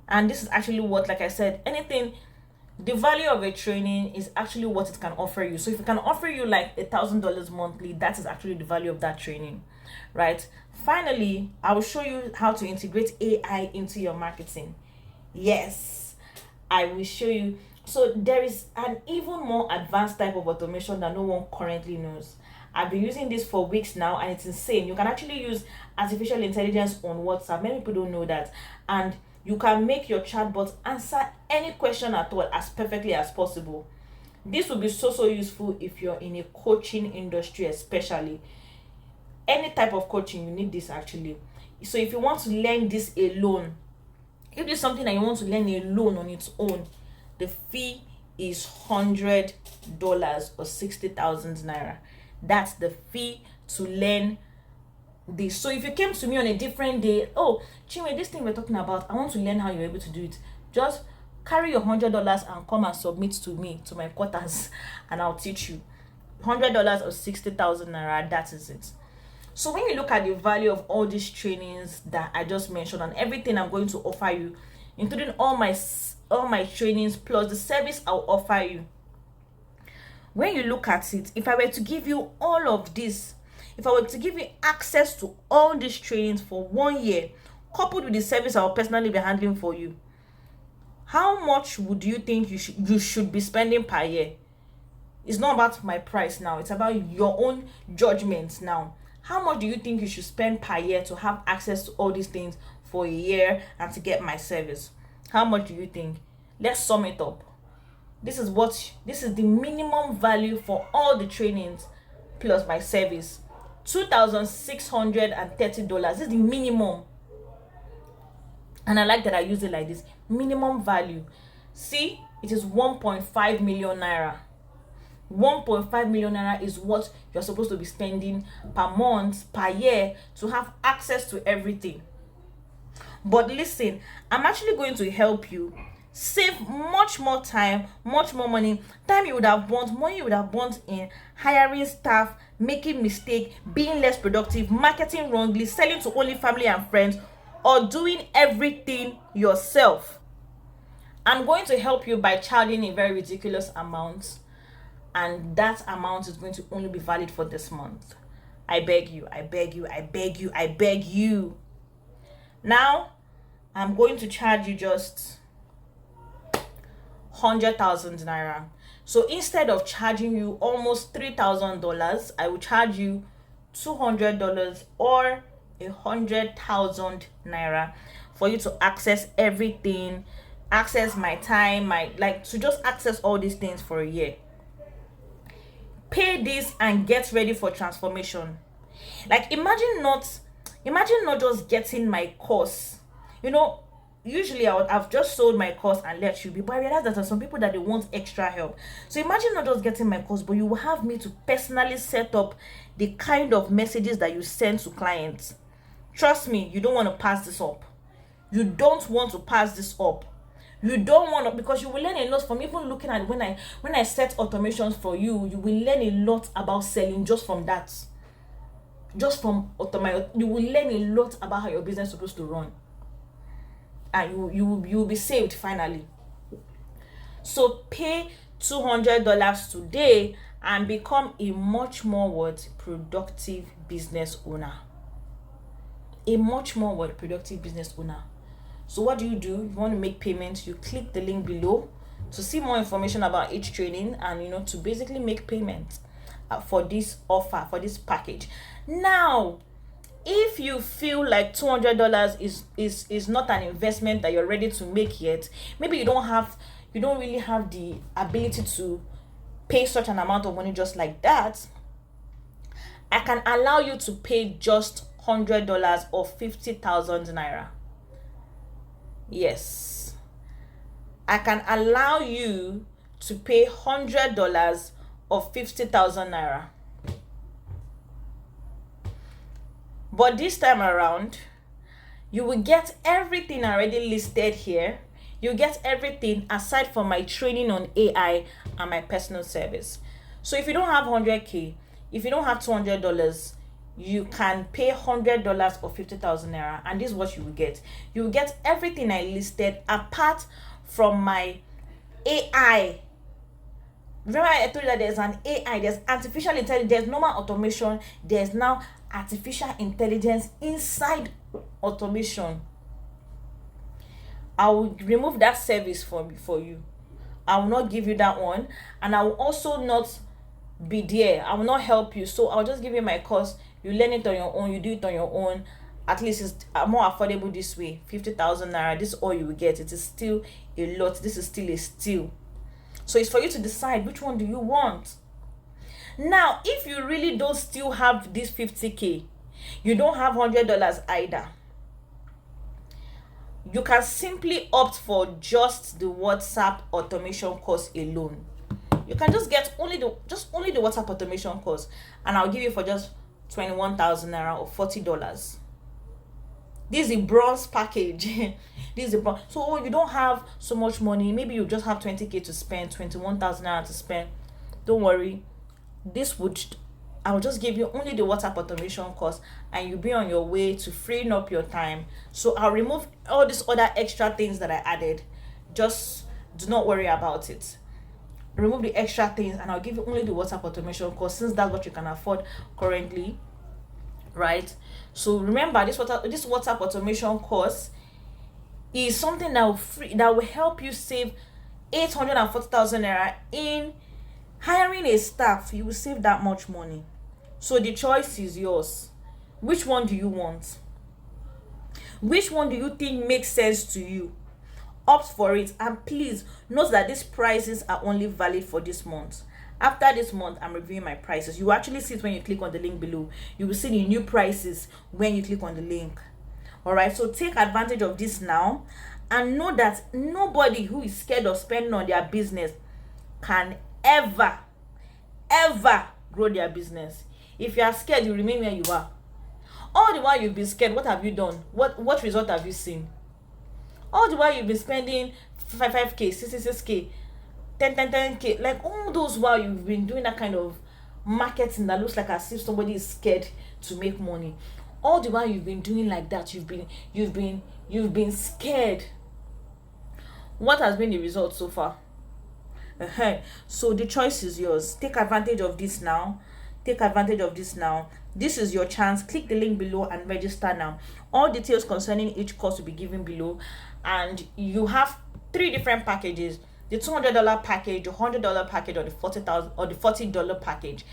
and this is actually what, like I said, the value of a training is actually what it can offer you. So if it can offer you like $1,000 monthly, that is actually the value of that training, right? Finally, I will show you how to integrate AI into your marketing. Yes, I will show you. So there is an even more advanced type of automation that no one currently knows. I've been using this for weeks now, and it's insane. You can actually use artificial intelligence on WhatsApp. Many people don't know that. And you can make your chatbot answer any question at all as perfectly as possible. This will be so useful if you're in a coaching industry, especially. Any type of coaching, you need this actually. So if you want to learn this alone, if there's something that you want to learn alone on its own, the fee is $100 or 60,000 naira. That's the fee to learn this. So if you came to me on a different day, oh Chinwe, this thing we're talking about, I want to learn how you're able to do it, just carry your $100 and come and submit to me, to my quarters, and I'll teach you. $100 or 60,000 naira, that is it. So when you look at the value of all these trainings that I just mentioned and everything I'm going to offer you, including all my trainings plus the service I'll offer you, when you look at it, if I were to give you all of this, if I were to give you access to all these trainings for 1 year, coupled with the service I'll personally be handling for you, how much would you think you should be spending per year? It's not about my price now. It's about your own judgment now. How much do you think you should spend per year to have access to all these things for a year and to get my service? How much do you think? Let's sum it up. This is the minimum value for all the trainings plus my service. $2,630. This is the minimum. And I like that I use it like this. Minimum value. See, it is 1.5 million naira. 1.5 million naira is what you're supposed to be spending per month, per year, to have access to everything. But listen, I'm actually going to help you save much more time, much more money you would have burnt, money you would have burnt in hiring staff, making mistake, being less productive, marketing wrongly, selling to only family and friends, or doing everything yourself. I'm going to help you by charging a very ridiculous amount, and that amount is going to only be valid for this month. I beg you, I beg you, I beg you, I beg you. Now, I'm going to charge you just 100,000 naira. So instead of charging you almost $3,000, I will charge you $200 or 100,000 naira for you to access everything, access my time, to just access all these things for a year. Pay this and get ready for transformation. Imagine not just getting my course. Usually I've just sold my course and let you be, but I realize that there are some people that they want extra help. So imagine not just getting my course, but you will have me to personally set up the kind of messages that you send to clients. Trust me, you don't want to pass this up. You don't want to pass this up. You don't want to, because you will learn a lot from even looking at when I set automations for you. You will learn a lot about selling just from that. Just from automation, you will learn a lot about how your business is supposed to run. And you will be saved finally. So pay $200 today and become a much more productive business owner. a much more productive business owner. So what do? You want to make payments, you click the link below to see more information about each training, and to basically make payments for this offer, for this package. Now, if you feel like $200 is not an investment that you're ready to make yet, maybe you don't really have the ability to pay such an amount of money just like that, I can allow you to pay just $100 or 50,000 naira. Yes, I can allow you to pay $100 or 50,000 naira. But this time around, you will get everything already listed here. You get everything aside from my training on AI and my personal service. So if you don't have 100K, if you don't have $200, you can pay $100 or 50,000 naira, and this is what you will get. You will get everything I listed apart from my AI. Remember I told you that there's an AI, there's artificial intelligence, there's normal automation, there's now artificial intelligence inside automation. I will remove that service for you. I will not give you that one, and I will also not be there. I will not help you. So I'll just give you my course. You learn it on your own, you do it on your own. At least it's more affordable this way. 50,000 naira, this is all you will get. It is still a lot. This is still a steal. So it's for you to decide which one do you want. Now, if you really don't still have this 50K, you don't have $100 either, you can simply opt for just the WhatsApp automation course alone. You can just get only the WhatsApp automation course, and I'll give you for just 21,000 naira or $40. This is the bronze package. This is the bronze. So you don't have so much money. Maybe you just have 20K to spend, 21,000 naira to spend. Don't worry. I'll just give you only the WhatsApp automation course, and you'll be on your way to freeing up your time. So I'll remove all these other extra things that I added. Just do not worry about it. Remove the extra things, and I'll give you only the WhatsApp automation course, since that's what you can afford currently, right? So remember, this WhatsApp automation course is something that will help you save 840,000 naira in hiring a staff. You will save that much money. So the choice is yours. Which one do you want? Which one do you think makes sense to you? Opt for it, and please note that these prices are only valid for this month. After this month, I'm reviewing my prices. You actually see it when you click on the link below. You will see the new prices when you click on the link. All right, so take advantage of this now, and know that nobody who is scared of spending on their business can ever grow their business. If you are scared, you remain where you are. All the while you've been scared, what have you done? What result have you seen? All the while you've been spending 5K, 66K, 10K, like all those while you've been doing that kind of marketing that looks like as if somebody is scared to make money. All the while you've been doing like that, you've been scared. What has been the result so far? So the choice is yours. Take advantage of this now. This is your chance. Click the link below and register now. All details concerning each course will be given below, and you have 3 different packages: the $200 package, the $100 package, or the $40 package.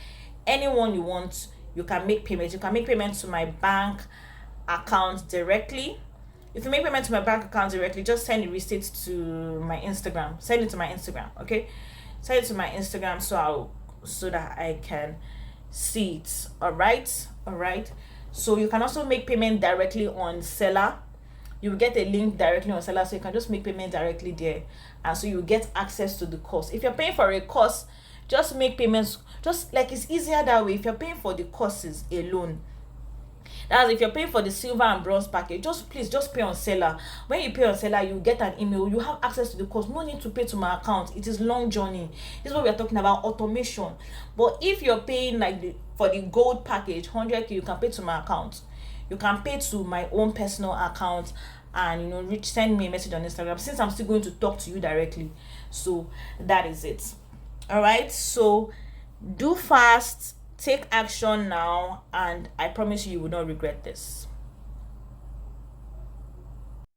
Anyone you want, you can make payments. You can make payments to my bank account directly. If you make payment to my bank account directly, just send the receipts to my Instagram. Send it to my Instagram, okay? Send it to my Instagram so that I can see it. All right. So you can also make payment directly on Seller. You will get a link directly on Seller, so you can just make payment directly there, and so you get access to the course. If you're paying for a course, just make payments. Just like it's easier that way. If you're paying for the courses alone, that's if you're paying for the silver and bronze package, just pay on Seller. When you pay on Seller, you get an email. You have access to the course. No need to pay to my account. It is long journey. This is what we are talking about, automation. But if you're paying for the gold package, 100K, you can pay to my account. You can pay to my own personal account, and send me a message on Instagram, since I'm still going to talk to you directly. So that is it. All right. So do fast. Take action now, and I promise you will not regret this.